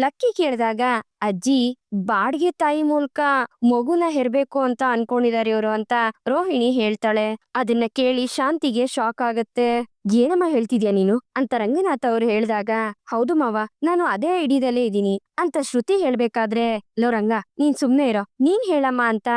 ಲಕ್ಕಿ ಕೇಳಿದಾಗ, ಅಜ್ಜಿ ಬಾಡ್ಗೆ ತಾಯಿ ಮೂಲಕ ಮಗುನ ಹೆರ್ಬೇಕು ಅಂತ ಅನ್ಕೊಂಡಿದಾರೆ ಇವ್ರು ಅಂತ ರೋಹಿಣಿ ಹೇಳ್ತಾಳೆ. ಅದನ್ನ ಕೇಳಿ ಶಾಂತಿಗೆ ಶಾಕ್ ಆಗತ್ತೆ. ಏನಮ್ಮ ಹೇಳ್ತಿದ್ಯಾ ನೀನು ಅಂತ ರಂಗನಾಥ್ ಅವ್ರು ಹೇಳಿದಾಗ, ಹೌದು ಮಾವ, ನಾನು ಅದೇ ಐಡಿಯಾದಲ್ಲೇ ಇದೀನಿ ಅಂತ ಶ್ರುತಿ ಹೇಳ್ಬೇಕಾದ್ರೆ, ಲೋ ರಂಗ ನೀನ್ ಸುಮ್ನೆ ಇರೋ, ನೀನ್ ಹೇಳಮ್ಮ ಅಂತ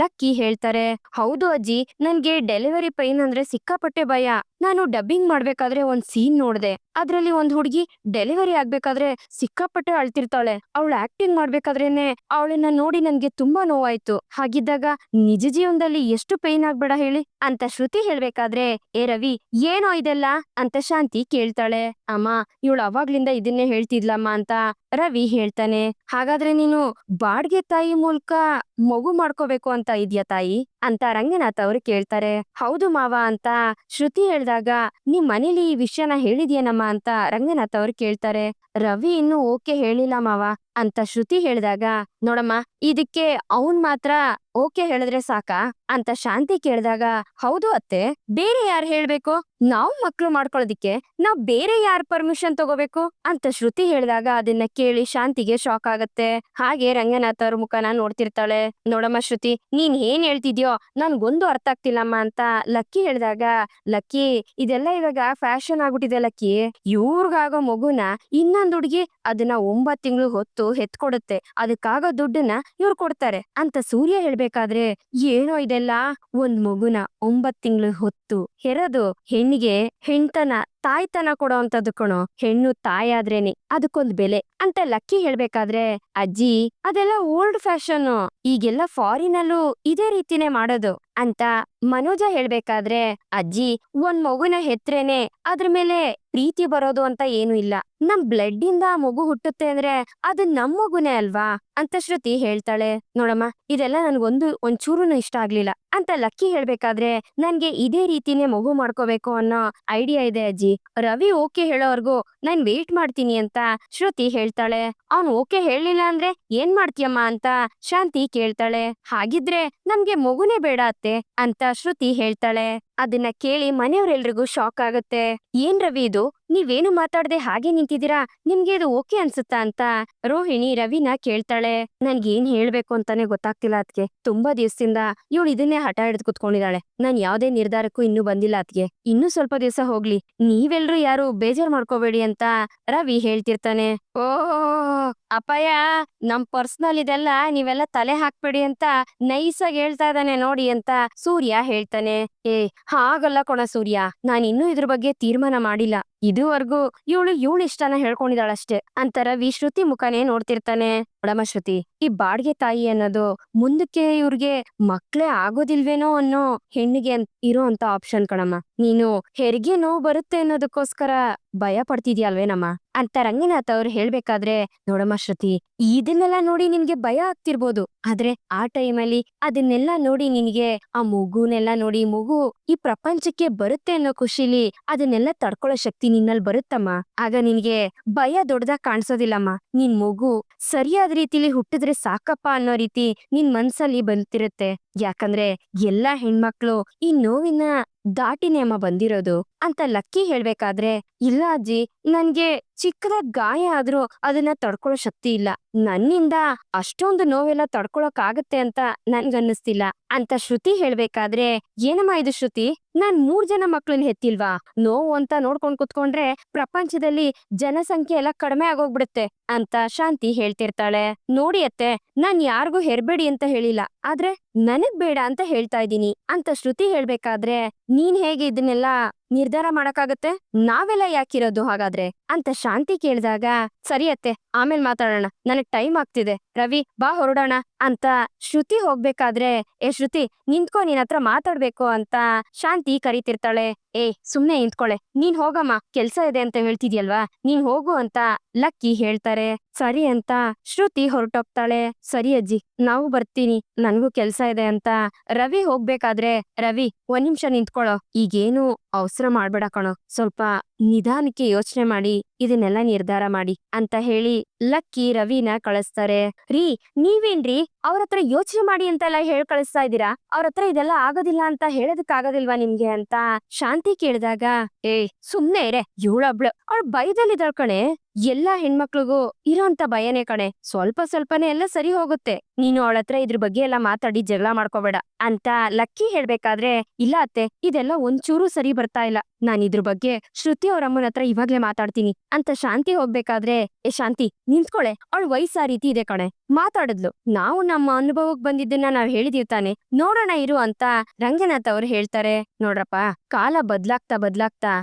ಲಕ್ಕಿ ಹೇಳ್ತಾರೆ. ಹೌದು ಅಜ್ಜಿ, ನನ್ಗೆ ಡೆಲಿವರಿ ಪೈನ್ ಅಂದ್ರೆ ಸಿಕ್ಕಾಪಟ್ಟೆ ಭಯ. ನಾನು ಡಬ್ಬಿಂಗ್ ಮಾಡ್ಬೇಕಾದ್ರೆ ಒಂದ್ ಸೀನ್ ನೋಡ್ದೆ, ಅದ್ರಲ್ಲಿ ಒಂದ್ ಹುಡ್ಗಿ ಡೆಲಿವರಿ ಆಗ್ಬೇಕಾದ್ರೆ ಸಿಕ್ಕಾಪಟ್ಟೆ ಅಳ್ತಿರ್ತಾಳೆ. ಅವಳು ಆಕ್ಟಿಂಗ್ ಮಾಡ್ಬೇಕಾದ್ರೇನೆ ಅವಳನ್ನ ನೋಡಿ ನನ್ಗೆ ತುಂಬಾ ನೋವಾಯ್ತು. ಹಾಗಿದ್ದಾಗ ನಿಜ ಜೀವನದಲ್ಲಿ ಎಷ್ಟು ಪೈನ್ ಆಗ್ಬೇಡ ಹೇಳಿ ಅಂತ ಶ್ರುತಿ ಹೇಳ್ಬೇಕಾದ್ರೆ, ರವಿ ಏನೋ ಇದೆಲ್ಲ ಅಂತ ಶಾಂತಿ ಕೇಳ್ತಾಳೆ. ಅಮ್ಮ, ಇವಳು ಅವಾಗ್ಲಿಂದ ಇದನ್ನೇ ಹೇಳ್ತಿದ್ಲಮ್ಮ ಅಂತ ರವಿ ಹೇಳ್ತಾನೆ. ಹಾಗಾದ್ರೆ ನೀನು ಬಾಡ್ಗೆ ತಾಯಿ ಮೂಲಕ ಮಗು ಮಾಡ್ಕೋಬೇಕು ಅಂತ ಇದ್ಯಾ ತಾಯಿ ಅಂತ ರಂಗನಾಥ್ ಅವ್ರು ಕೇಳ್ತಾರೆ. ಹೌದು ಮಾವ ಅಂತ ಶ್ರುತಿ ಹೇಳ್ದಾಗ, ನಿಮ್ ಮನೇಲಿ ಈ ವಿಷಯನ ಹೇಳಿದ್ಯೇನಮ್ಮ ಅಂತ ರಂಗನಾಥ್ ಅವ್ರು ಕೇಳ್ತಾರೆ. ರವಿ ಇನ್ನು ಓಕೆ ಹೇಳಿಲ್ಲ ಮಾವ, ಅಂತ ಶ್ರುತಿ ಹೇಳಿದಾಗ, ನೋಡಮ್ಮ ಇದಕ್ಕೆ ಅವನ್ ಮಾತ್ರ ಓಕೆ ಹೇಳಿದ್ರೆ ಸಾಕಾ ಅಂತ ಶಾಂತಿ ಕೇಳಿದಾಗ, ಹೌದು ಅತ್ತೆ, ಬೇರೆ ಯಾರು ಹೇಳ್ಬೇಕು? ನಾವು ಮಕ್ಳು ಮಾಡ್ಕೊಳ್ಳೋದಿಕ್ಕೆ ನಾವ್ ಬೇರೆ ಯಾರ್ ಪರ್ಮಿಷನ್ ತಗೋಬೇಕು ಅಂತ ಶ್ರುತಿ ಹೇಳಿದಾಗ ಅದನ್ನ ಕೇಳಿ ಶಾಂತಿಗೆ ಶಾಕ್ ಆಗತ್ತೆ. ಹಾಗೆ ರಂಗನಾಥ್ ಅವ್ರ ಮುಖನ ನೋಡ್ತಿರ್ತಾಳೆ. ನೋಡಮ್ಮ ಶ್ರುತಿ, ನೀನ್ ಏನ್ ಹೇಳ್ತಿದ್ಯೋ ನನ್ಗೊಂದು ಅರ್ಥ ಆಗ್ತಿಲ್ಲಮ್ಮ ಅಂತ ಲಕ್ಕಿ ಹೇಳಿದಾಗ, ಲಕ್ಕಿ ಇದೆಲ್ಲ ಇವಾಗ ಫ್ಯಾಷನ್ ಆಗ್ಬಿಟ್ಟಿದೆ ಲಕ್ಕಿ. ಇವ್ರಿಗಾಗೋ ಮಗುನ ಇನ್ನೊಂದ್ ಹುಡ್ಗಿ ಅದನ್ನ 9 ತಿಂಗಳು ಹೊತ್ತು ಹೆತ್ಕೊಡುತ್ತೆ, ಅದಕ್ಕಾಗೋ ದುಡ್ಡನ್ನ ಇವ್ರು ಕೊಡ್ತಾರೆ ಅಂತ ಸೂರ್ಯ ಹೇಳ್ಬೇಕಾದ್ರೆ, ಏನೋ ಇದೆಲ್ಲ, ಒಂದ್ ಮಗುನ 9 ತಿಂಗಳು ಹೊತ್ತು ಹೆರದು ಹೆಣ್ಣಿಗೆ ಹೆಣ್ತನ ತಾಯ್ತನ ಕೊಡೋ ಅಂತದ್ದು ಕಣೋ. ಹೆಣ್ಣು ತಾಯಾದ್ರೇನೆ ಅದಕ್ಕೊಂದ್ ಬೆಲೆ ಅಂತ ಲಕ್ಕಿ ಹೇಳ್ಬೇಕಾದ್ರೆ, ಅಜ್ಜಿ ಅದೆಲ್ಲ ಓಲ್ಡ್ ಫ್ಯಾಷನ್, ಈಗೆಲ್ಲ ಫಾರಿನ್ ಅಲ್ಲೂ ಇದೇ ರೀತಿನೇ ಮಾಡೋದು ಅಂತ ಮನೋಜ ಹೇಳ್ಬೇಕಾದ್ರೆ, ಅಜ್ಜಿ ಒಂದ್ ಮಗುನ ಹೆತ್ರೇನೆ ಅದ್ರ ಮೇಲೆ ಪ್ರೀತಿ ಬರೋದು ಅಂತ ಏನು ಇಲ್ಲ. ನಮ್ ಬ್ಲಡ್ ಇಂದ ಮಗು ಹುಟ್ಟುತ್ತೆ ಅಂದ್ರೆ ಅದು ನಮ್ ಮಗುನೇ ಅಲ್ವಾ ಅಂತ ಶ್ರುತಿ ಹೇಳ್ತಾಳೆ. ನೋಡಮ್ಮ ಇದೆಲ್ಲ ಒಂಚೂರುನು ಇಷ್ಟ ಆಗ್ಲಿಲ್ಲ ಅಂತ ಲಕ್ಕಿ ಹೇಳ್ಬೇಕಾದ್ರೆ, ನನ್ಗೆ ಇದೇ ರೀತಿನೇ ಮಗು ಮಾಡ್ಕೋಬೇಕು ಅನ್ನೋ ಐಡಿಯಾ ಇದೆ ಅಜ್ಜಿ. ರವಿ ಓಕೆ ಹೇಳೋವರ್ಗು ನಾನ್ ವೇಟ್ ಮಾಡ್ತೀನಿ ಅಂತ ಶ್ರುತಿ ಹೇಳ್ತಾಳೆ. ಅವ್ನ್ ಓಕೆ ಹೇಳಿಲ್ಲ ಅಂದ್ರೆ ಏನ್ ಮಾಡ್ತೀಯಮ್ಮ ಅಂತ ಶಾಂತಿ ಕೇಳ್ತಾಳೆ. ಹಾಗಿದ್ರೆ ನಮ್ಗೆ ಮಗುನೇ ಬೇಡ ಅತ್ತೆ ಅಂತ ಶ್ರುತಿ ಹೇಳ್ತಾಳೆ. ಅದನ್ನ ಕೇಳಿ ಮನೆಯವ್ರೆಲ್ರಿಗೂ ಶಾಕ್ ಆಗತ್ತೆ. ಏನ್ ರವಿ ಇದು, ನೀವೇನು ಮಾತಾಡದೆ ಹಾಗೆ ನಿಂತಿದ್ದೀರಾ, ನಿಮ್ಗೆ ಇದು ಓಕೆ ಅನ್ಸುತ್ತಾ ಅಂತ ರೋಹಿಣಿ ರವಿನ ಕೇಳ್ತಾಳೆ. ನನ್ಗೇನ್ ಹೇಳ್ಬೇಕು ಅಂತಾನೆ ಗೊತ್ತಾಗ್ತಿಲ್ಲ ಅದ್ಕೆ. ತುಂಬಾ ದಿವಸದಿಂದ ಇವಳು ಇದನ್ನೇ ಹಠ ಹಿಡಿದು ಕುತ್ಕೊಂಡಿದ್ದಾಳೆ. ನಾನ್ ಯಾವ್ದೇ ನಿರ್ಧಾರಕ್ಕೂ ಇನ್ನೂ ಬಂದಿಲ್ಲ ಅದ್ಕೆ. ಇನ್ನೂ ಸ್ವಲ್ಪ ದಿವಸ ಹೋಗ್ಲಿ, ನೀವೆಲ್ರೂ ಯಾರು ಬೇಜಾರ್ ಮಾಡ್ಕೋಬೇಡಿ ಅಂತ ರವಿ ಹೇಳ್ತಿರ್ತಾನೆ. ಓಹ್ ಅಪ್ಪಯ್ಯ, ನಮ್ ಪರ್ಸನಲ್ ಇದೆಲ್ಲ ನೀವೆಲ್ಲ ತಲೆ ಹಾಕ್ಬೇಡಿ ಅಂತ ನೈಸಾಗಿ ಹೇಳ್ತಾ ಇದ್ದಾನೆ ನೋಡಿ ಅಂತ ಸೂರ್ಯ ಹೇಳ್ತಾನೆ. ಹಾಗಲ್ಲ ಕೊಣ ಸೂರ್ಯ, ನಾನ್ ಇನ್ನೂ ಇದ್ರ ಬಗ್ಗೆ ತೀರ್ಮಾನ ಮಾಡಿಲ್ಲ. ಇದುವರೆಗೂ ಇವಳು ಇಷ್ಟನ ಹೇಳ್ಕೊಂಡಿದ್ದಾಳಷ್ಟೇ ಅಂತ ರವಿ ಶ್ರುತಿ ಮುಖನೇ ನೋಡ್ತಿರ್ತಾನೆ. ನೋಡಮ್ಮ ಶ್ರುತಿ, ಈ ಬಾಡ್ಗೆ ತಾಯಿ ಅನ್ನೋದು ಮುಂದಕ್ಕೆ ಇವ್ರಿಗೆ ಮಕ್ಳೇ ಆಗೋದಿಲ್ವೇನೋ ಅನ್ನೋ ಹೆಣ್ಣಿಗೆ ಇರೋ ಅಂತ ಆಪ್ಷನ್ ಕಣಮ್ಮ. ನೀನು ಹೆರಿಗೆ ನೋವು ಬರುತ್ತೆ ಅನ್ನೋದಕ್ಕೋಸ್ಕರ ಭಯ ಪಡ್ತಿದ್ಯಲ್ವೇನಮ್ಮ ಅಂತ ರಂಗನಾಥ್ ಅವ್ರು ಹೇಳ್ಬೇಕಾದ್ರೆ, ನೋಡಮ್ಮ ಶ್ರುತಿ, ಇದನ್ನೆಲ್ಲ ನೋಡಿ ನಿನ್ಗೆ ಭಯ ಆಗ್ತಿರ್ಬೋದು, ಆದ್ರೆ ಆ ಟೈಮಲ್ಲಿ ಅದನ್ನೆಲ್ಲ ನೋಡಿ ನಿನ್ಗೆ ಆ ಮಗುನೆಲ್ಲ ನೋಡಿ, ಮಗು ಈ ಪ್ರಪಂಚಕ್ಕೆ ಬರುತ್ತೆ ಅನ್ನೋ ಖುಷಿಲಿ ಅದನ್ನೆಲ್ಲ ತಡ್ಕೊಳ್ಳೋ ಶಕ್ತಿ ನಿನ್ನಲ್ಲಿ ಬರುತ್ತಮ್ಮ. ಆಗ ನಿನ್ಗೆ ಭಯ ದೊಡ್ಡದಾಗ್ ಕಾಣಿಸೋದಿಲ್ಲಮ್ಮ. ನಿನ್ ಮಗು ಸರಿಯಾದ ರೀತಿಲಿ ಹುಟ್ಟಿದ್ರೆ ಸಾಕಪ್ಪ ಅನ್ನೋ ರೀತಿ ನಿನ್ ಮನ್ಸಲ್ಲಿ ಬಂತಿರುತ್ತೆ. ಯಾಕಂದ್ರೆ ಎಲ್ಲಾ ಹೆಣ್ಮಕ್ಳು ಈ ನೋವಿನ ದಾಟಿನೇ ಅಮ್ಮ ಬಂದಿರೋದು ಅಂತ ಲಕ್ಕಿ ಹೇಳ್ಬೇಕಾದ್ರೆ, ಇಲ್ಲ ಅಜ್ಜಿ, ನನ್ಗೆ ಚಿಕ್ಕದಾಗ್ ಗಾಯ ಆದ್ರೂ ಅದನ್ನ ತಡ್ಕೊಳ್ಳೋ ಶಕ್ತಿ ಇಲ್ಲ, ನನ್ನಿಂದ ಅಷ್ಟೊಂದು ನೋವೆಲ್ಲ ತಡ್ಕೊಳಕ್ ಆಗತ್ತೆ ಅಂತ ನನ್ಗನ್ನಿಸ್ತಿಲ್ಲ ಅಂತ ಶ್ರುತಿ ಹೇಳ್ಬೇಕಾದ್ರೆ, ಏನಮ್ಮ ಇದು ಶ್ರುತಿ, ನಾನ್ 3 ಜನ ಮಕ್ಳನ್ನ ಹೆತ್ತಿಲ್ವಾ? ನೋವು ಅಂತ ನೋಡ್ಕೊಂಡ್ ಕುತ್ಕೊಂಡ್ರೆ ಪ್ರಪಂಚದಲ್ಲಿ ಜನಸಂಖ್ಯೆ ಎಲ್ಲ ಕಡಿಮೆ ಆಗೋಗ್ಬಿಡುತ್ತೆ ಅಂತ ಶಾಂತಿ ಹೇಳ್ತಿರ್ತಾಳೆ. ನೋಡಿ ಅತ್ತೆ, ನಾನ್ ಯಾರಿಗೂ ಹೆರ್ಬೇಡಿ ಅಂತ ಹೇಳಿಲ್ಲ, ಆದ್ರೆ ನನಗ್ ಬೇಡ ಅಂತ ಹೇಳ್ತಾ ಇದ್ದೀನಿ ಅಂತ ಶ್ರುತಿ ಹೇಳ್ಬೇಕಾದ್ರೆ, ನೀನ್ ಹೇಗೆ ಇದನ್ನೆಲ್ಲ ನಿರ್ಧಾರ ಮಾಡಕ್ಕಾಗತ್ತೆ? ನಾವೆಲ್ಲ ಯಾಕಿರೋದು ಹಾಗಾದ್ರೆ ಅಂತ ಶಾಂತಿ ಕೇಳಿದಾಗ, ಸರಿ ಅತ್ತೆ, ಆಮೇಲೆ ಮಾತಾಡೋಣ, ನನಗ್ ಟೈಮ್ ಆಗ್ತಿದೆ, ರವಿ ಬಾ ಹೊರಡೋಣ ಅಂತ ಶ್ರುತಿ ಹೋಗ್ಬೇಕಾದ್ರೆ, ಶ್ರುತಿ ನಿಂತ್ಕೊ, ನಿನ್ ಹತ್ರ ಮಾತಾಡ್ಬೇಕು ಅಂತ ಶಾಂತಿ ಕರಿತಿರ್ತಾಳೆ. ಸುಮ್ನೆ ನಿಂತ್ಕೊಳೆ, ನೀನ್ ಹೋಗಮ್ಮ, ಕೆಲ್ಸ ಇದೆ ಅಂತ ಹೇಳ್ತಿದ್ಯಲ್ವಾ, ನೀನ್ ಹೋಗು ಅಂತ ಲಕ್ಕಿ ಹೇಳ್ತಾರೆ. ಸರಿ ಅಂತ ಶ್ರುತಿ ಹೊರಟೋಗ್ತಾಳೆ. ಸರಿ ಅಜ್ಜಿ, ನಾವು ಬರ್ತೀನಿ, ನನ್ಗೂ ಕೆಲ್ಸ ಇದೆ ಅಂತ ರವಿ ಹೋಗ್ಬೇಕಾದ್ರೆ, ರವಿ 1 ನಿಮಿಷ ನಿಂತ್ಕೊಳ್ಳೋ, ಈಗೇನು ಅವಸರ ಮಾಡ್ಬೇಡ ಕಣೋ, ಸ್ವಲ್ಪ ನಿಧಾನಕ್ಕೆ ಯೋಚನೆ ಮಾಡಿ ಇದನ್ನೆಲ್ಲ ನಿರ್ಧಾರ ಮಾಡಿ ಅಂತ ಹೇಳಿ ಲಕ್ಕಿ ರವಿನ ಕಳಿಸ್ತಾರೆ. ರೀ, ನೀವೇನ್ರಿ ಅವ್ರತ್ರ ಯೋಚನೆ ಮಾಡಿ ಅಂತೆಲ್ಲ ಕಳಿಸ್ತಾ ಇದ್ದೀರಾ? ಅವ್ರತ್ರ ಇದೆಲ್ಲ ಆಗೋದಿಲ್ಲ ಅಂತ ಹೇಳೋದಕ್ಕಾಗೋದಿಲ್ವಾ ನಿಮ್ಗೆ ಅಂತ ಶಾಂತಿ ಕೇಳಿದಾಗ, ಸುಮ್ನೆ ಇರೆ, ಇವಳೊಬ್ಳು ಅವಳ ಭಯದಲ್ಲಿದ್ದಾಳ್ ಕಣೆ. ಎಲ್ಲಾ ಹೆಣ್ಮಕ್ಳಿಗೂ ಇರೋಂತ ಭಯನೇ ಕಣೆ, ಸ್ವಲ್ಪ ಸ್ವಲ್ಪನೇ ಎಲ್ಲ ಸರಿ ಹೋಗುತ್ತೆ, ನೀನು ಅವಳತ್ರ ಇದ್ರ ಬಗ್ಗೆ ಎಲ್ಲ ಮಾತಾಡಿ ಜಗಳ ಮಾಡ್ಕೋಬೇಡ ಅಂತ ಲಕ್ಕಿ ಹೇಳ್ಬೇಕಾದ್ರೆ, ಇಲ್ಲ ಅತ್ತೆ, ಇದೆಲ್ಲ ಒಂಚೂರು ಸರಿ ಬರ್ತಾ ಇಲ್ಲ, ನಾನ್ ಇದ್ರ ಬಗ್ಗೆ ಶ್ರುತಿ ಅವ್ರ ಅಮ್ಮನ ಹತ್ರ ಇವಾಗ್ಲೇ ಮಾತಾಡ್ತೀನಿ ಅಂತ ಶಾಂತಿ ಹೋಗ್ಬೇಕಾದ್ರೆ, ಶಾಂತಿ ನಿಂತ್ಕೊಳೆ, ಅವಳ ವಯಸ್ಸಾ ರೀತಿ ಇದೆ ಕಣೆ, ಮಾತಾಡಿದ್ಲು, ನಾವು ನಮ್ಮ ಅನುಭವಕ್ ಬಂದಿದ್ದನ್ನ ನಾವ್ ಹೇಳಿದಿರ್ತಾನೆ, ನೋಡೋಣ ಇರು ಅಂತ ರಂಗನಾಥ್ ಅವ್ರು ಹೇಳ್ತಾರೆ. ನೋಡ್ರಪ್ಪ, ಕಾಲ ಬದ್ಲಾಗ್ತಾ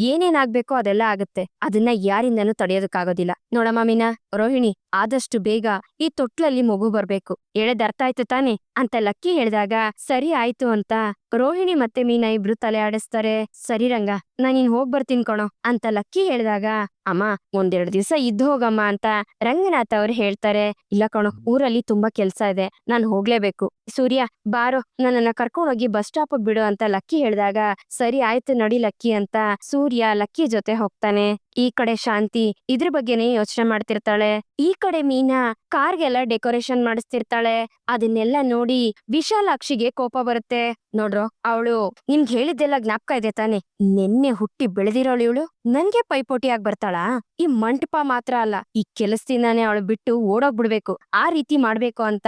ಏನೇನಾಗ್ಬೇಕೋ ಅದೆಲ್ಲ ಆಗುತ್ತೆ, ಅದನ್ನ ಯಾರಿಂದನೂ ತಡೆಯೋದಕ್ಕಾಗೋದಿಲ್ಲ. ನೋಡಮ್ಮ ಮೀನಾ, ರೋಹಿಣಿ, ಆದಷ್ಟು ಬೇಗ ಈ ತೊಟ್ಲಲ್ಲಿ ಮಗು ಬರ್ಬೇಕು, ಹೇಳದ್ ಅರ್ಥ ಆಯ್ತು ತಾನೆ ಅಂತ ಲಕ್ಕಿ ಹೇಳಿದಾಗ, ಸರಿ ಆಯ್ತು ಅಂತ ರೋಹಿಣಿ ಮತ್ತೆ ಮೀನಾ ಇಬ್ರು ತಲೆ ಆಡಿಸ್ತಾರೆ. ಸರಿ ರಂಗ, ನಾನಿನ್ ಹೋಗ್ ಬರ್ತೀನಿ ಕಣೋ ಅಂತ ಲಕ್ಕಿ ಹೇಳಿದಾಗ, ಅಮ್ಮ 1-2 ದಿವಸ ಇದ್ದು ಹೋಗಮ್ಮ ಅಂತ ರಂಗನಾಥ್ ಅವ್ರು ಹೇಳ್ತಾರೆ. ಇಲ್ಲ ಕಣೋ, ಊರಲ್ಲಿ ತುಂಬಾ ಕೆಲ್ಸ ಇದೆ, ನಾನ್ ಹೋಗ್ಲೇಬೇಕು. ಸೂರ್ಯ ಬಾರೋ, ನನ್ನನ್ನ ಕರ್ಕೊಂಡೋಗಿ ಬಸ್ ಸ್ಟಾಪ್ ಬಿಡು ಅಂತ ಲಕ್ಕಿ ಹೇಳಿದಾಗ, ಸರಿ ಆಯ್ತು ನಡಿ ಲಕ್ಕಿ ಅಂತ ಸೂರ್ಯ ಲಕ್ಕಿ ಜೊತೆ ಹೋಗ್ತಾನೆ. ಈ ಕಡೆ ಶಾಂತಿ ಇದ್ರ ಬಗ್ಗೆನೇ ಯೋಚನೆ ಮಾಡ್ತಿರ್ತಾಳೆ. ಈ ಕಡೆ ಮೀನಾ ಕಾರ್ಗೆಲ್ಲ ಡೆಕೋರೇಷನ್ ಮಾಡಿಸ್ತಿರ್ತಾಳೆ. ಅದನ್ನೆಲ್ಲ ನೋಡಿ ವಿಶಾಲಾಕ್ಷಿಗೆ ಕೋಪ ಬರುತ್ತೆ. ನೋಡ್ರೋ, ಅವಳು ನಿಮ್ಗೆ ಹೇಳಿದ್ದೆಲ್ಲ ಜ್ಞಾಪಕ ಇದೆ ತಾನೆ? ನೆನ್ನೆ ಹುಟ್ಟಿ ಬೆಳೆದಿರೋಳು ಇವಳು ನನ್ಗೆ ಪೈಪೋಟಿಯಾಗಿ ಬರ್ತಾಳಾ? ಈ ಮಂಟಪ ಮಾತ್ರ ಅಲ್ಲ, ಈ ಕೆಲಸದಿಂದಾನೇ ಅವಳು ಬಿಟ್ಟು ಓಡೋಗ್ಬಿಡ್ಬೇಕು, ಆ ರೀತಿ ಮಾಡ್ಬೇಕು ಅಂತ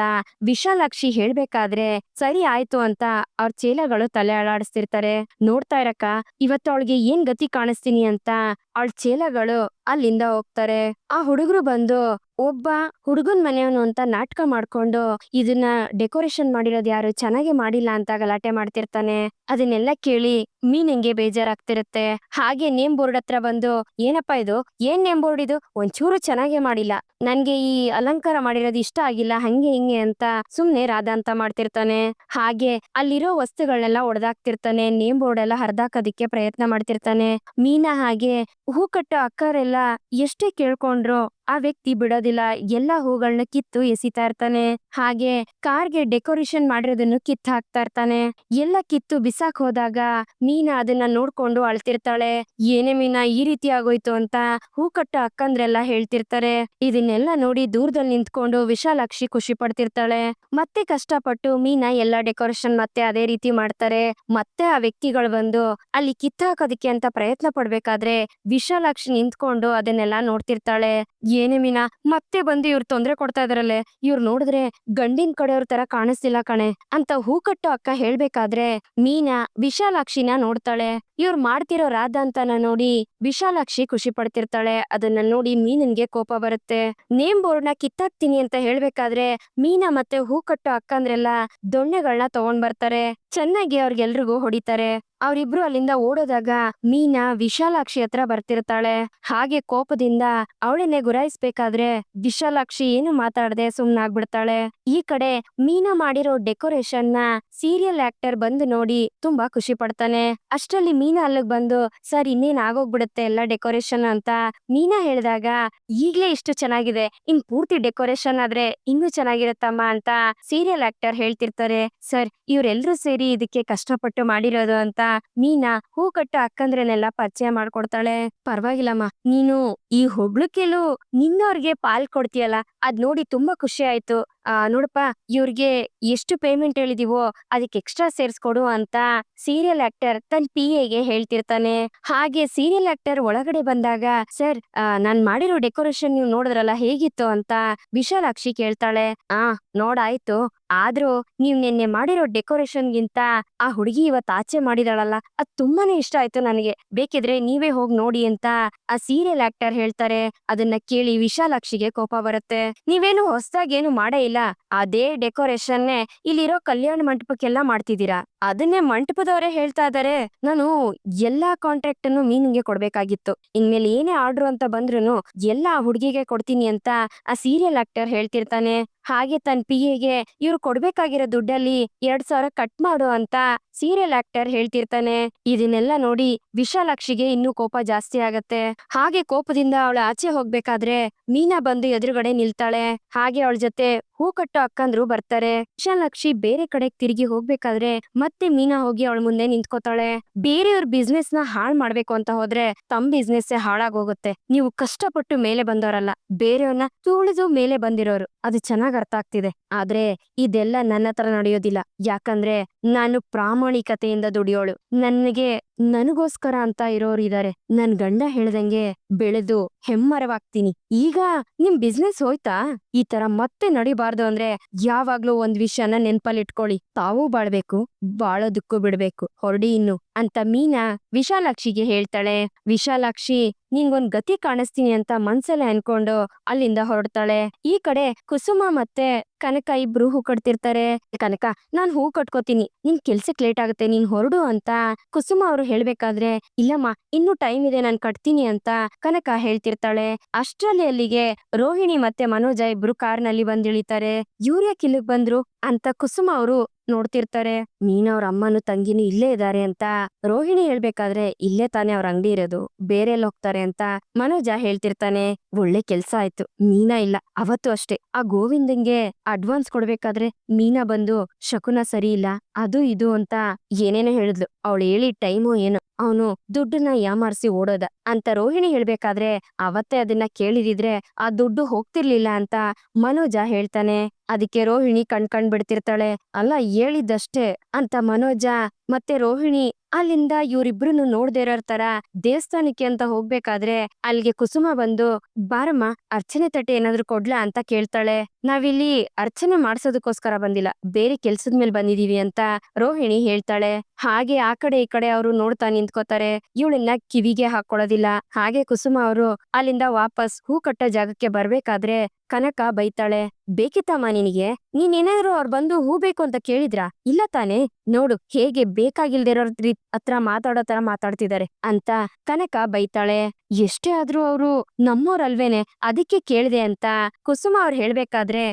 ವಿಶಾಲಾಕ್ಷಿ ಹೇಳ್ಬೇಕಾದ್ರೆ ಸರಿ ಆಯ್ತು ಅಂತ ಅವ್ರ ಚೇಲಗಳು ತಲೆ ಅಳಾಡಿಸ್ತಿರ್ತಾರೆ. ನೋಡ್ತಾ ಇರಕ್ಕ, ಇವತ್ತು ಅವಳಿಗೆ ಏನ್ ಗತಿ ಕಾಣಿಸ್ತೀನಿ ಅಂತ ಅವಳ ಚೇಲಗಳು ಅಲ್ಲಿಂದ ಹೋಗ್ತಾರೆ. ಆ ಹುಡುಗರು ಬಂದು ಒಬ್ಬ ಹುಡುಗನ್ ಮನೆಯವನು ಅಂತ ನಾಟಕ ಮಾಡ್ಕೊಂಡು ಇದನ್ನ ಡೆಕೋರೇಷನ್ ಮಾಡಿರೋದು ಯಾರು, ಚೆನ್ನಾಗಿ ಮಾಡಿಲ್ಲ ಅಂತ ಗಲಾಟೆ ಮಾಡ್ತಿರ್ತಾನೆ. ಅದನ್ನೆಲ್ಲ ಕೇಳಿ ಮೀನಿಂಗೆ ಬೇಜಾರಾಗ್ತಿರುತ್ತೆ. ಹಾಗೆ ನೇಮ್ ಬೋರ್ಡ್ ಹತ್ರ ಬಂದು, ಏನಪ್ಪಾ ಇದು, ಏನ್ ನೇಮ್ ಬೋರ್ಡ್ ಇದು, ಒಂಚೂರು ಚೆನ್ನಾಗೇ ಮಾಡಿಲ್ಲ, ನನ್ಗೆ ಈ ಅಲಂಕಾರ ಮಾಡಿರೋದು ಇಷ್ಟ ಆಗಿಲ್ಲ, ಹಂಗೆ ಹಿಂಗೆ ಅಂತ ಸುಮ್ನೆ ರಾಧಾಂತ ಮಾಡ್ತಿರ್ತಾನೆ. ಹಾಗೆ ಅಲ್ಲಿರೋ ವಸ್ತುಗಳನ್ನೆಲ್ಲ ಒಡೆದಾಕ್ತಿರ್ತಾನೆ. ನೇಮ್ ಬೋರ್ಡ್ ಎಲ್ಲ ಹರಿದಾಕೋದಿಕ್ಕೆ ಪ್ರಯತ್ನ ಮಾಡ್ತಿರ್ತಾನೆ. ಮೀನಾ ಹಾಗೆ ಹೂ ಕಟ್ಟೋ ಅಕ್ಕರೆಲ್ಲ ಎಷ್ಟೇ ಕೇಳ್ಕೊಂಡ್ರು ಆ ವ್ಯಕ್ತಿ ಬಿಡೋದಿಲ್ಲ. ಎಲ್ಲಾ ಹೂಗಳನ್ನ ಕಿತ್ತು ಎಸಿತಾ ಇರ್ತಾನೆ. ಹಾಗೆ ಕಾರ್ಗೆ ಡೆಕೋರೇಷನ್ ಮಾಡಿರೋದನ್ನು ಕಿತ್ತು ಹಾಕ್ತಾ ಇರ್ತಾನೆ. ಎಲ್ಲ ಕಿತ್ತು ಬಿಸಾಕ್ ಹೋದಾಗ ಮೀನಾ ಅದನ್ನ ನೋಡ್ಕೊಂಡು ಅಳ್ತಿರ್ತಾಳೆ. ಏನೇ ಮೀನಾ ಈ ರೀತಿ ಆಗೋಯ್ತು ಅಂತ ಹೂ ಕಟ್ಟೋ ಅಕ್ಕಂದ್ರೆಲ್ಲ ಹೇಳ್ತಿರ್ತಾರೆ. ಇದನ್ನೆಲ್ಲ ನೋಡಿ ದೂರದಲ್ಲಿ ನಿಂತ್ಕೊಂಡು ವಿಶಾಲಾಕ್ಷಿ ಖುಷಿ ಪಡ್ತಿರ್ತಾಳೆ. ಮತ್ತೆ ಕಷ್ಟಪಟ್ಟು ಮೀನಾ ಎಲ್ಲಾ ಡೆಕೋರೇಷನ್ ಮತ್ತೆ ಅದೇ ರೀತಿ ಮಾಡ್ತಾರೆ. ಮತ್ತೆ ಆ ವ್ಯಕ್ತಿಗಳು ಬಂದು ಅಲ್ಲಿ ಕಿತ್ತಾಕೋದಿಕ್ಕೆ ಅಂತ ಪ್ರಯತ್ನ ಪಡ್ಬೇಕಾದ್ರೆ ವಿಶಾಲಾಕ್ಷಿ ನಿಂತ್ಕೊಂಡು ಅದನ್ನೆಲ್ಲ ನೋಡ್ತಿರ್ತಾಳೆ. ಏನೇ ಮೀನಾ, ಮತ್ತೆ ಬಂದು ಇವ್ರು ತೊಂದ್ರೆ ಕೊಡ್ತಾ ಇದಾರಲ್ಲೇ, ಇವ್ರು ನೋಡಿದ್ರೆ ಗಂಡಿನ ಕಡೆಯವ್ರ ತರ ಕಾಣಿಸ್ತಿಲ್ಲ ಕಣೆ ಅಂತ ಹೂ ಕಟ್ಟೋ ಅಕ್ಕ ಹೇಳ್ಬೇಕಾದ್ರೆ ಮೀನಾ ವಿಶಾಲಾಕ್ಷಿನ ನೋಡ್ತಾಳೆ. ಇವ್ರು ಮಾಡ್ತಿರೋ ರಾಧಾಂತನ ನೋಡಿ ವಿಶಾಲಾಕ್ಷಿ ಖುಷಿ ಪಡ್ತಿರ್ತಾಳೆ. ಅದನ್ನ ನೋಡಿ ಮೀನನ್ಗೆ ಕೋಪ ಬರುತ್ತೆ. ನೇಮ್ ಬೋರ್ಡ್ ನ ಕಿತ್ತಾಕ್ತೀನಿ ಅಂತ ಹೇಳ್ಬೇಕಾದ್ರೆ ಮೀನಾ ಮತ್ತೆ ಹೂ ಕಟ್ಟೋ ಅಕ್ಕಂದ್ರೆಲ್ಲ ದೊಣ್ಣೆಗಳನ್ನ ತಗೊಂಡ್ ಬರ್ತಾರೆ. ಚೆನ್ನಾಗಿ ಅವ್ರಿಗೆಲ್ರಿಗೂ ಹೊಡಿತಾರೆ. ಅವ್ರಿಬ್ರು ಅಲ್ಲಿಂದ ಓಡೋದಾಗ ಮೀನಾ ವಿಶಾಲಾಕ್ಷಿ ಹತ್ರ ಬರ್ತಿರ್ತಾಳೆ. ಹಾಗೆ ಕೋಪದಿಂದ ಅವಳನ್ನೇ ಗುರಾಯಿಸ್ಬೇಕಾದ್ರೆ ವಿಶಾಲಾಕ್ಷಿ ಏನು ಮಾತಾಡದೆ ಸುಮ್ನಾಗ್ಬಿಡ್ತಾಳೆ. ಈ ಕಡೆ ಮೀನಾ ಮಾಡಿರೋ ಡೆಕೋರೇಷನ್ ನ ಸೀರಿಯಲ್ ಆಕ್ಟರ್ ಬಂದು ನೋಡಿ ತುಂಬಾ ಖುಷಿ ಪಡ್ತಾನೆ. ಅಷ್ಟರಲ್ಲಿ ಮೀನಾ ಅಲ್ಲಿಗ್ ಬಂದು, ಸರ್ ಇನ್ನೇನ್ ಆಗೋಗ್ಬಿಡುತ್ತೆ ಎಲ್ಲ ಡೆಕೋರೇಷನ್ ಅಂತ ಮೀನಾ ಹೇಳಿದಾಗ, ಈಗ್ಲೇ ಇಷ್ಟು ಚೆನ್ನಾಗಿದೆ, ಇನ್ ಪೂರ್ತಿ ಡೆಕೋರೇಷನ್ ಆದ್ರೆ ಇನ್ನೂ ಚೆನ್ನಾಗಿರುತ್ತಮ್ಮ ಅಂತ ಸೀರಿಯಲ್ ಆಕ್ಟರ್ ಹೇಳ್ತಿರ್ತಾರೆ. ಸರ್, ಇವ್ರೆಲ್ರೂ ಸೇರಿ ಇದಕ್ಕೆ ಕಷ್ಟಪಟ್ಟು ಮಾಡಿರೋದು ಅಂತ ಮೀನಾ ಹೂ ಕಟ್ಟ ಅಕ್ಕಂದ್ರನ್ನೆಲ್ಲ ಪರಿಚಯ ಮಾಡ್ಕೊಡ್ತಾಳೆ. ಪರವಾಗಿಲ್ಲಮ್ಮ, ನೀನು ಈ ಹೊಗ್ಳಕ್ಕೆಲ್ಲೂ ನಿನ್ನವ್ರಿಗೆ ಪಾಲ್ ಕೊಡ್ತೀಯಲ್ಲ, ಅದ್ ನೋಡಿ ತುಂಬಾ ಖುಷಿ ಆಯ್ತು. ನೋಡಪ್ಪ, ಇವ್ರಿಗೆ ಎಷ್ಟು ಪೇಮೆಂಟ್ ಹೇಳಿದೀವೋ ಅದಕ್ಕೆ ಎಕ್ಸ್ಟ್ರಾ ಸೇರ್ಸ್ಕೊಡು ಅಂತ ಸೀರಿಯಲ್ ಆಕ್ಟರ್ ತನ್ನ PA ಹೇಳ್ತಿರ್ತಾನೆ. ಹಾಗೆ ಸೀರಿಯಲ್ ಆಕ್ಟರ್ ಒಳಗಡೆ ಬಂದಾಗ, ಸರ್ ನಾನ್ ಮಾಡಿರೋ ಡೆಕೋರೇಷನ್ ನೀವು ನೋಡಿದ್ರಲ್ಲ ಹೇಗಿತ್ತು ಅಂತ ವಿಶಾಲಾಕ್ಷಿ ಕೇಳ್ತಾಳೆ. ನೋಡಾಯ್ತು, ಆದ್ರೂ ನೀವ್ ನಿನ್ನೆ ಮಾಡಿರೋ ಡೆಕೋರೇಷನ್ಗಿಂತ ಆ ಹುಡುಗಿ ಇವತ್ ಆಚೆ ಮಾಡಿದಾಳಲ್ಲ, ಅದ್ ತುಂಬಾನೇ ಇಷ್ಟ ಆಯ್ತು ನನಗೆ, ಬೇಕಿದ್ರೆ ನೀವೇ ಹೋಗಿ ನೋಡಿ ಅಂತ ಆ ಸೀರಿಯಲ್ ಆಕ್ಟರ್ ಹೇಳ್ತಾರೆ. ಅದನ್ನ ಕೇಳಿ ವಿಶಾಲಾಕ್ಷಿಗೆ ಕೋಪ ಬರುತ್ತೆ. ನೀವೇನು ಹೊಸದಾಗೇನು ಮಾಡೇ ಇಲ್ಲ, ಅದೇ ಡೆಕೋರೇಷನ್ನೇ ಇಲ್ಲಿರೋ ಕಲ್ಯಾಣ ಮಂಟಪಕ್ಕೆಲ್ಲ ಮಾಡ್ತಿದ್ದೀರಾ. ಅದನ್ನೇ ಮಂಟಪದವರೇ ಹೇಳ್ತಾ ಇದಾರೆ, ನಾನು ಎಲ್ಲಾ ಕಾಂಟ್ರಾಕ್ಟ್ ಅನ್ನು ಮೀನಿಗೆ ಕೊಡ್ಬೇಕಾಗಿತ್ತು, ಇನ್ಮೇಲೆ ಏನೇ ಆರ್ಡ್ರು ಅಂತ ಬಂದ್ರು ಎಲ್ಲಾ ಹುಡುಗಿಗೆ ಕೊಡ್ತೀನಿ ಅಂತ ಆ ಸೀರಿಯಲ್ ಆಕ್ಟರ್ ಹೇಳ್ತಿರ್ತಾನೆ. ಹಾಗೆ ತನ್ನ PA ಇವ್ರು ಕೊಡ್ಬೇಕಾಗಿರೋ ದುಡ್ಡಲ್ಲಿ 2,000 ಕಟ್ ಮಾಡು ಅಂತ ಸೀರಿಯಲ್ ಆಕ್ಟರ್ ಹೇಳ್ತಿರ್ತಾನೆ. ಇದನ್ನೆಲ್ಲ ನೋಡಿ ವಿಶಾಲಾಕ್ಷಿಗೆ ಇನ್ನೂ ಕೋಪ ಜಾಸ್ತಿ ಆಗತ್ತೆ. ಹಾಗೆ ಕೋಪದಿಂದ ಅವಳು ಆಚೆ ಹೋಗ್ಬೇಕಾದ್ರೆ ಮೀನಾ ಬಂದು ಎದುರುಗಡೆ ನಿಲ್ತಾಳೆ. ಹಾಗೆ ಅವಳ ಜೊತೆ ಹೂ ಕಟ್ಟೋ ಅಕ್ಕಂದ್ರು ಬರ್ತಾರೆ. ವಿಶಾಲಾಕ್ಷಿ ಬೇರೆ ಕಡೆಗೆ ತಿರುಗಿ ಹೋಗ್ಬೇಕಾದ್ರೆ ಮತ್ತೆ ಮೀನಾ ಹೋಗಿ ಅವಳ ಮುಂದೆ ನಿಂತ್ಕೋತಾಳೆ. ಬೇರೆಯವ್ರ ಬಿಸ್ನೆಸ್ ನ ಹಾಳ್ ಮಾಡ್ಬೇಕು ಅಂತ ಹೋದ್ರೆ ತಮ್ಮ ಬಿಸ್ನೆಸ್ ಹಾಳಾಗೋಗುತ್ತೆ. ನೀವು ಕಷ್ಟಪಟ್ಟು ಮೇಲೆ ಬಂದವರಲ್ಲ, ಬೇರೆಯವ್ರನ್ನ ತುಳಿದು ಮೇಲೆ ಬಂದಿರೋರು, ಅದು ಚೆನ್ನಾಗ್ ಅರ್ಥ ಆಗ್ತಿದೆ. ಆದ್ರೆ ಇದೆಲ್ಲ ನನ್ನ ಹತ್ರ ನಡೆಯೋದಿಲ್ಲ. ಯಾಕಂದ್ರೆ ನಾನು ಪ್ರಾಮಾಣಿಕತೆಯಿಂದ ದುಡಿಯೋಳು. ನನಗೋಸ್ಕರ ಅಂತ ಇರೋರು ಇದಾರೆ. ನನ್ ಗಂಡ ಹೇಳ್ದಂಗೆ ಬೆಳೆದು ಹೆಮ್ಮರವಾಗ್ತೀನಿ. ಈಗ ನಿಮ್ ಬಿಸ್ನೆಸ್ ಹೋಯ್ತಾ? ಈ ತರ ಮತ್ತೆ ನಡಿಬಾರ್ದು ಅಂದ್ರೆ ಯಾವಾಗ್ಲೂ ಒಂದ್ ವಿಷಯನ ನೆನ್ಪಲ್ಲಿಟ್ಕೊಳ್ಳಿ, ತಾವೂ ಬಾಳ್ಬೇಕು, ಬಾಳೋದಕ್ಕೂ ಬಿಡ್ಬೇಕು, ಹೊರಡಿ ಇನ್ನು ಅಂತ ಮೀನಾ ವಿಶಾಲಾಕ್ಷಿಗೆ ಹೇಳ್ತಾಳೆ. ವಿಶಾಲಾಕ್ಷಿ ನಿನ್ಗೊಂದ್ ಗತಿ ಕಾಣಿಸ್ತೀನಿ ಅಂತ ಮನ್ಸಲ್ಲೇ ಅನ್ಕೊಂಡು ಅಲ್ಲಿಂದ ಹೊರಡ್ತಾಳೆ. ಈ ಕಡೆ ಕುಸುಮ ಮತ್ತೆ ಕನಕ ಇಬ್ರು ಹೂ ಕಟ್ತಿರ್ತಾರೆ. ಕನಕ, ನಾನ್ ಹೂ ಕಟ್ಕೋತೀನಿ, ನಿನ್ ಕೆಲ್ಸಕ್ ಲೇಟ್ ಆಗುತ್ತೆ, ನೀನ್ ಹೊರಡು ಅಂತ ಕುಸುಮ ಅವ್ರು ಹೇಳ್ಬೇಕಾದ್ರೆ, ಇಲ್ಲಮ್ಮ ಇನ್ನೂ ಟೈಮ್ ಇದೆ, ನಾನ್ ಕಟ್ತೀನಿ ಅಂತ ಕನಕ ಹೇಳ್ತಿರ್ತಾಳೆ. ಅಷ್ಟ್ರಲ್ಲಿ ಅಲ್ಲಿಗೆ ರೋಹಿಣಿ ಮತ್ತೆ ಮನೋಜ ಇಬ್ರು ಕಾರ್ನಲ್ಲಿ ಬಂದಿಳಿತಾರೆ. ಯಾಕೆ ಇಲ್ಲಿಗ್ ಬಂದ್ರು ಅಂತ ಕುಸುಮ ಅವರು ನೋಡ್ತಿರ್ತಾರೆ. ಮೀನಾ ಅವ್ರ ಅಮ್ಮನು ತಂಗಿನೂ ಇಲ್ಲೇ ಇದಾರೆ ಅಂತ ರೋಹಿಣಿ ಹೇಳ್ಬೇಕಾದ್ರೆ, ಇಲ್ಲೇ ತಾನೇ ಅವ್ರ ಅಂಗಡಿ ಇರೋದು, ಬೇರೆ ಹೋಗ್ತಾರೆ ಅಂತ ಮನೋಜ ಹೇಳ್ತಿರ್ತಾನೆ. ಒಳ್ಳೆ ಕೆಲ್ಸ ಆಯ್ತು, ಮೀನಾ ಇಲ್ಲ. ಅವತ್ತು ಅಷ್ಟೇ ಆ ಗೋವಿಂದಂಗೆ ಅಡ್ವಾನ್ಸ್ ಕೊಡ್ಬೇಕಾದ್ರೆ ಮೀನಾ ಬಂದು ಶಕುನ ಸರಿ ಇಲ್ಲ, ಅದು ಇದು ಅಂತ ಏನೇನೋ ಹೇಳಿದ್ಲು. ಅವಳು ಹೇಳಿದ ಟೈಮು ಏನು ಅವನು ದುಡ್ಡನ್ನ ಯಾಮಾರಿಸಿ ಓಡೋದ ಅಂತ ರೋಹಿಣಿ ಹೇಳ್ಬೇಕಾದ್ರೆ ಅವತ್ತೇ ಅದನ್ನ ಕೇಳಿದಿದ್ರೆ ಆ ದುಡ್ಡು ಹೋಗ್ತಿರ್ಲಿಲ್ಲ ಅಂತ ಮನೋಜ ಹೇಳ್ತಾನೆ. ಅದಕ್ಕೆ ರೋಹಿಣಿ ಕಣ್ ಬಿಡ್ತಿರ್ತಾಳೆ. ಅಲ್ಲ ಹೇಳಿದ್ದಷ್ಟೇ ಅಂತ ಮನೋಜ ಮತ್ತೆ ರೋಹಿಣಿ ಅಲ್ಲಿಂದ ಇವ್ರಿಬ್ರು ನೋಡ್ದೇ ಇರೋ ತರ ದೇವಸ್ಥಾನಕ್ಕೆ ಅಂತ ಹೋಗ್ಬೇಕಾದ್ರೆ ಅಲ್ಲಿಗೆ ಕುಸುಮ ಬಂದು ಬಾರಮ್ಮ ಅರ್ಚನೆ ತಟ್ಟೆ ಏನಾದ್ರು ಕೊಡ್ಲಾ ಅಂತ ಕೇಳ್ತಾಳೆ. ನಾವಿಲ್ಲಿ ಅರ್ಚನೆ ಮಾಡ್ಸೋದಕ್ಕೋಸ್ಕರ ಬಂದಿಲ್ಲ, ಬೇರೆ ಕೆಲ್ಸದ ಮೇಲೆ ಬಂದಿದೀವಿ ಅಂತ ರೋಹಿಣಿ ಹೇಳ್ತಾಳೆ. ಹಾಗೆ ಆ ಕಡೆ ಈ ಕಡೆ ಅವರು ನೋಡ್ತಾ ನಿಂತ್ಕೋತಾರೆ. ಇವಳನ್ನ ಕಿವಿಗೆ ಹಾಕೊಳ್ಳೋದಿಲ್ಲ. ಹಾಗೆ ಕುಸುಮ ಅವರು ಅಲ್ಲಿಂದ ವಾಪಸ್ ಹೂ ಕಟ್ಟೋ ಜಾಗಕ್ಕೆ ಬರ್ಬೇಕಾದ್ರೆ ಕನಕ ಬೈತಾಳೆ. ಬೇಕಿತ್ತಮ್ಮ ನಿನಗೆ? ನೀನೇನಾದ್ರು ಅವ್ರು ಬಂದು ಹೂ ಬೇಕು ಅಂತ ಕೇಳಿದ್ರಾ? ಇಲ್ಲ ತಾನೇ? ನೋಡು ಹೇಗೆ ಬೇಕಾಗಿಲ್ದಿರೋ ಹತ್ರ ಮಾತಾಡೋ ತರ ಮಾತಾಡ್ತಿದ್ದಾರೆ ಅಂತ ಕನಕ ಬೈತಾಳೆ. ಎಷ್ಟೇ ಆದ್ರೂ ಅವರು ನಮ್ಮೋರಲ್ವೇನೆ, ಅದಕ್ಕೆ ಕೇಳಿದೆ ಅಂತ ಕುಸುಮ ಅವ್ರು ಹೇಳ್ಬೇಕಾದ್ರೆ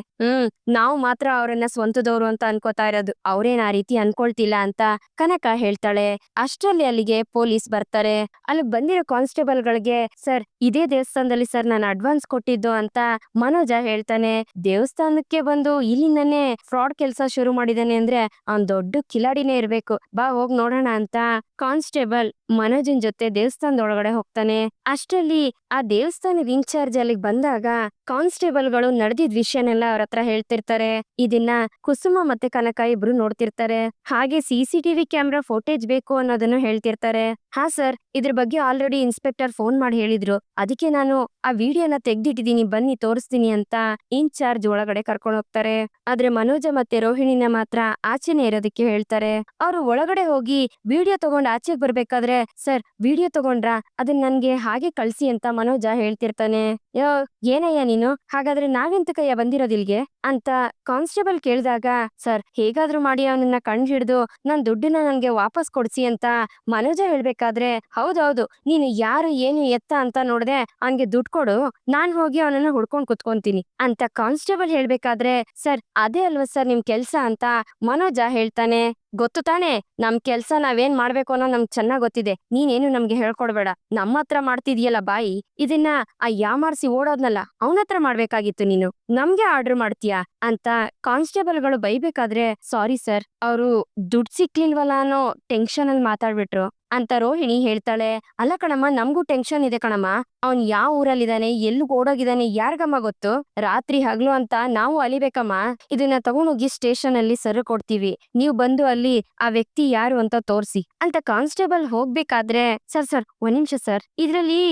ನಾವು ಮಾತ್ರ ಅವರನ್ನ ಸ್ವಂತದವ್ರು ಅಂತ ಅನ್ಕೋತಾ ಇರೋದು, ಅವ್ರೇನ್ ಆ ರೀತಿ ಅನ್ಕೊಳ್ತಿಲ್ಲ ಅಂತ ಕನಕ ಹೇಳ್ತಾಳೆ. ಅಷ್ಟರಲ್ಲಿ ಅಲ್ಲಿಗೆ ಪೊಲೀಸ್ ಬರ್ತಾರೆ. ಅಲ್ಲಿ ಬಂದಿರೋ ಕಾನ್ಸ್ಟೇಬಲ್ ಗಳಿಗೆ ಸರ್ ಇದೇ ದೇವಸ್ಥಾನದಲ್ಲಿ ಸರ್ ನಾನು ಅಡ್ವಾನ್ಸ್ ಕೊಟ್ಟಿದ್ದು ಅಂತ ಮನೋಜ ಹೇಳ್ತಾನೆ. ದೇವಸ್ಥಾನಕ್ಕೆ ಬಂದು ಇಲ್ಲಿಂದನೇ ಫ್ರಾಡ್ ಕೆಲಸ ಶುರು ಮಾಡಿದಾನೆ ಅಂದ್ರೆ ಅವ್ನ್ ದೊಡ್ಡ ಕಿಲಾಡಿನೇ ಇರ್ಬೇಕು, ಬಾ ಹೋಗ್ ನೋಡೋಣ ಅಂತ ಕಾನ್ಸ್ಟೇಬಲ್ ಮನೋಜನ್ ಜೊತೆ ದೇವಸ್ಥಾನದೊಳಗಡೆ ಹೋಗ್ತಾನೆ. ಅಷ್ಟರಲ್ಲಿ ಆ ದೇವಸ್ಥಾನದ ಇನ್ಚಾರ್ಜ್ ಅಲ್ಲಿಗೆ ಬಂದಾಗ ಕಾನ್ಸ್ಟೇಬಲ್ಗಳು ನಡೆದಿದ್ ವಿಷಯನೆಲ್ಲ ಅವ್ರ ಹತ್ರ ಹೇಳ್ತಿರ್ತಾರೆ. ಇದನ್ನ ಕುಸುಮ ಮತ್ತೆ ಕನಕ ಇಬ್ರು ನೋಡ್ತಿರ್ತಾರೆ. ಹಾಗೆ CCTV ಕ್ಯಾಮ್ರಾ ಫೋಟೇಜ್ ಬೇಕು ಅನ್ನೋದನ್ನು ಹೇಳ್ತಿರ್ತಾರೆ. ಹಾ ಸರ್, ಇದ್ರ ಬಗ್ಗೆ ಆಲ್ರೆಡಿ ಇನ್ಸ್ಪೆಕ್ಟರ್ ಫೋನ್ ಮಾಡಿ ಹೇಳಿದ್ರು, ಅದಕ್ಕೆ ನಾನು ಆ ವಿಡಿಯೋನ ತೆಗ್ದಿಟ್ಟಿದೀನಿ, ಬನ್ನಿ ತೋರಿಸ್ತೀನಿ ಅಂತ ಇನ್ಚಾರ್ಜ್ ಒಳಗಡೆ ಕರ್ಕೊಂಡು ಹೋಗ್ತಾರೆ. ಆದ್ರೆ ಮನೋಜ ಮತ್ತೆ ರೋಹಿಣಿನ ಮಾತ್ರ ಆಚೆನೆ ಇರೋದಕ್ಕೆ ಹೇಳ್ತಾರೆ. ಅವ್ರು ಒಳಗಡೆ ಹೋಗಿ ವಿಡಿಯೋ ತಗೊಂಡ್ ಆಚೆಗೆ ಬರ್ಬೇಕಾದ್ರೆ ಸರ್ ವಿಡಿಯೋ ತಗೊಂಡ್ರಾ, ಅದನ್ನ ನನ್ಗೆ ಹಾಗೆ ಕಳ್ಸಿ ಅಂತ ಮನೋಜ ಹೇಳ್ತಿರ್ತಾನೆ. ಯೋ ಏನಯ್ಯ ನೀನು, ಹಾಗಾದ್ರೆ ನಾವೆಂತಕಯ್ಯ ಬಂದಿರೋದಿಲ್ಗೆ ಅಂತ ಕಾನ್ಸ್ಟೇಬಲ್ ಕೇಳಿದಾಗ ಸರ್ ಹೇಗಾದ್ರೂ ಮಾಡಿ ಅವನನ್ನ ಕಂಡು ಹಿಡಿದು ನನ್ ದುಡ್ಡನ್ನ ನನ್ಗೆ ವಾಪಸ್ ಕೊಡ್ಸಿ ಅಂತ ಮನೋಜ ಹೇಳ್ಬೇಕಾದ್ರೆ ಹೌದೌದು, ನೀನು ಯಾರು ಏನು ಎತ್ತ ಅಂತ ನೋಡ್ದೆ ಅವನ್ಗೆ ದುಡ್ಡು ಕೊಡು, ನಾನ್ ಹೋಗಿ ಅವನನ್ನ ಹುಡ್ಕೊಂಡ್ ಕುತ್ಕೊಂತೀನಿ ಅಂತ ಕಾನ್ಸ್ಟೇಬಲ್ ಹೇಳ್ಬೇಕಾದ್ರೆ ಸರ್ ಅದೇ ಅಲ್ವಾ ಸರ್ ನಿಮ್ ಕೆಲ್ಸ ಅಂತ ಮನೋಜ ಹೇಳ್ತಾನೆ. ಗೊತ್ತು ತಾನೆ ನಮ್ ಕೆಲ್ಸ ನಾವೇನ್ ಮಾಡ್ಬೇಕು ಅನ್ನೋ ನಮ್ಗ್ ಚೆನ್ನಾಗ್ ಗೊತ್ತಿದೆ, ನೀನೇನು ನಮ್ಗೆ ಹೇಳ್ಕೊಡ್ಬೇಡ. ನಮ್ಮ ಹತ್ರ ಮಾಡ್ತಿದ್ಯಲ್ಲ ಬಾಯಿ, ಇದನ್ನ ಆ ಯಾಮಾರ್ಸಿ ಓಡೋದ್ನಲ್ಲ ಅವನ ಹತ್ರ ಮಾಡ್ಬೇಕಾಗಿತ್ತು, ನೀನು ನಮ್ಗೆ ಆರ್ಡರ್ ಮಾಡ್ತೀಯಾ ಅಂತ ಕಾನ್ಸ್ಟೇಬಲ್ಗಳು ಬೈಬೇಕಾದ್ರೆ ಸಾರಿ ಸರ್, ಅವರು ದುಡ್ಡು ಸಿಕ್ಲಿಲ್ವಲ್ಲ ಅನ್ನೋ ಟೆನ್ಷನ್ ಅಲ್ಲಿ ಮಾತಾಡ್ಬಿಟ್ರು ಅಂತ ರೋಹಿಣಿ ಹೇಳ್ತಾಳೆ. ಅಲ್ಲ ಕಣಮ್ಮ, ನಮ್ಗೂ ಟೆನ್ಷನ್ ಇದೆ ಕಣಮ್ಮ, ಅವ್ನ್ ಯಾವ ಊರಲ್ಲಿದ್ದಾನೆ, ಎಲ್ಲಿ ಓಡೋಗಿದ್ದಾನೆ ಯಾರ್ಗಮ್ಮ ಗೊತ್ತು, ರಾತ್ರಿ ಹಗ್ಲು ಅಂತ ನಾವು ಅಲಿಬೇಕಮ್ಮ. ಇದನ್ನ ತಗೊಂಡೋಗಿ ಸ್ಟೇಷನ್ ಅಲ್ಲಿ ಸರ್ ಕೊಡ್ತೀವಿ, ನೀವು ಬಂದು ಅಲ್ಲಿ ಆ ವ್ಯಕ್ತಿ ಯಾರು ಅಂತ ತೋರ್ಸಿ ಅಂತ ಕಾನ್ಸ್ಟೇಬಲ್ ಹೋಗ್ಬೇಕಾದ್ರೆ ಸರ್ ಸರ್ ಒಂದ್ ನಿಮಿಷ ಸರ್, ಇದ್ರಲ್ಲಿ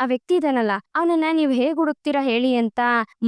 ಆ ವ್ಯಕ್ತಿ ಇದಾನಲ್ಲ ಅವನನ್ನ ನೀವ್ ಹೇಗ್ ಹುಡುಕ್ತೀರಾ ಹೇಳಿ ಅಂತ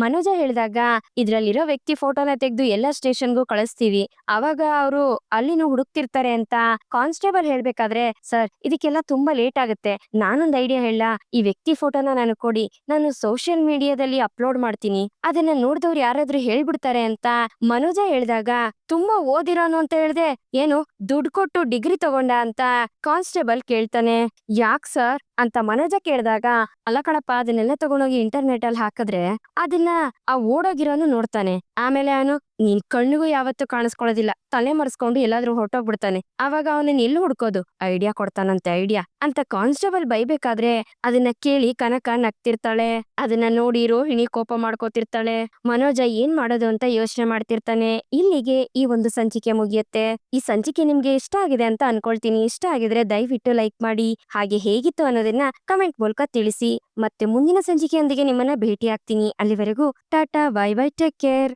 ಮನೋಜ ಹೇಳಿದಾಗ ಇದ್ರಲ್ಲಿರೋ ವ್ಯಕ್ತಿ ಫೋಟೋನ ತೆಗೆದು ಎಲ್ಲಾ ಸ್ಟೇಷನ್ಗೂ ಕಳಿಸ್ತೀವಿ, ಅವಾಗ ಅವರು ಅಲ್ಲಿನೂ ಹುಡುಕ್ತಿರ್ತಾರೆ ಅಂತ ಕಾನ್ಸ್ಟೇಬಲ್ ಹೇಳ್ಬೇಕಾದ್ರೆ ಸರ್ ಇದಕ್ಕೆಲ್ಲ ತುಂಬಾ ಲೇಟ್ ಆಗುತ್ತೆ, ನಾನೊಂದ್ ಐಡಿಯಾ ಹೇಳ, ಈ ವ್ಯಕ್ತಿ ಫೋಟೋನ ನನಗ್ ಕೊಡಿ, ನಾನು ಸೋಷಿಯಲ್ ಮೀಡಿಯಾದಲ್ಲಿ ಅಪ್ಲೋಡ್ ಮಾಡ್ತೀನಿ, ಅದನ್ನ ನೋಡಿದವ್ರು ಯಾರಾದ್ರೂ ಹೇಳ್ಬಿಡ್ತಾರೆ ಅಂತ ಮನೋಜ ಹೇಳಿದಾಗ ತುಂಬಾ ಓದಿರೋನು ಅಂತ ಹೇಳ್ದೆ, ಏನು ದುಡ್ಡು ಕೊಟ್ಟು ಡಿಗ್ರಿ ತಗೊಂಡ ಅಂತ ಕಾನ್ಸ್ಟೇಬಲ್ ಕೇಳ್ತಾನೆ. ಯಾಕ್ ಸರ್ ಅಂತ ಮನೋಜ ಕೇಳಿದಾಗ ಅಲ್ಲ ಕಣಪ್ಪ, ಅದನ್ನೆಲ್ಲ ತಗೊಂಡೋಗಿ ಇಂಟರ್ನೆಟ್ ಅಲ್ಲಿ ಹಾಕಿದ್ರೆ ಅದನ್ನ ಆ ಓಡೋಗಿರೋನು ನೋಡ್ತಾನೆ, ಆಮೇಲೆ ಅವನು ನಿನ್ ಕಣ್ಣಿಗೂ ಯಾವತ್ತೂ ಕಾಣಿಸ್ಕೊಳ್ಳೋದಿಲ್ಲ, ತಲೆ ಮರೆಸ್ಕೊಂಡು ಎಲ್ಲಾದ್ರೂ ಹೊರಟೋಗ್ಬಿಡ್ತಾನೆ, ಅವಾಗ ಅವನನ್ನ ಎಲ್ಲಿ ಹುಡ್ಕೋದು, ಐಡಿಯಾ ಕೊಡ್ತಾನಂತೆ ಐಡಿಯಾ ಅಂತ ಕಾನ್ಸ್ಟೇಬಲ್ ಬೈಬೇಕಾದ್ರೆ ಅದನ್ನ ಕೇಳಿ ಕನಕ ನಗ್ತಿರ್ತಾಳೆ. ಅದನ್ನ ನೋಡಿ ರೋಹಿಣಿ ಕೋಪ ಮಾಡ್ಕೋತಿರ್ತಾಳೆ. ಮನೋಜ ಏನ್ ಮಾಡೋದು ಅಂತ ಯೋಚನೆ ಮಾಡ್ತಿರ್ತಾನೆ. ಇಲ್ಲಿಗೆ ಈ ಒಂದು ಸಂಚಿಕೆ ಮುಗಿಯುತ್ತೆ. ಈ ಸಂಚಿಕೆ ನಿಮ್ಗೆ ಇಷ್ಟ ಆಗಿದೆ ಅಂತ ಅನ್ಕೊಳ್ತೀನಿ. ಇಷ್ಟ ಆಗಿದ್ರೆ ದಯವಿಟ್ಟು ಲೈಕ್ ಮಾಡಿ, ಹಾಗೆ ಹೇಗಿತ್ತು ಅನ್ನೋದನ್ನ ಕಮೆಂಟ್ ಮೂಲಕ ತಿಳಿಸಿ. ಮತ್ತೆ ಮುಂದಿನ ಸಂಚಿಕೆಯೊಂದಿಗೆ ನಿಮ್ಮನ್ನ ಭೇಟಿ ಆಗ್ತೀನಿ. ಅಲ್ಲಿವರೆಗೂ Tata, bye bye, take care.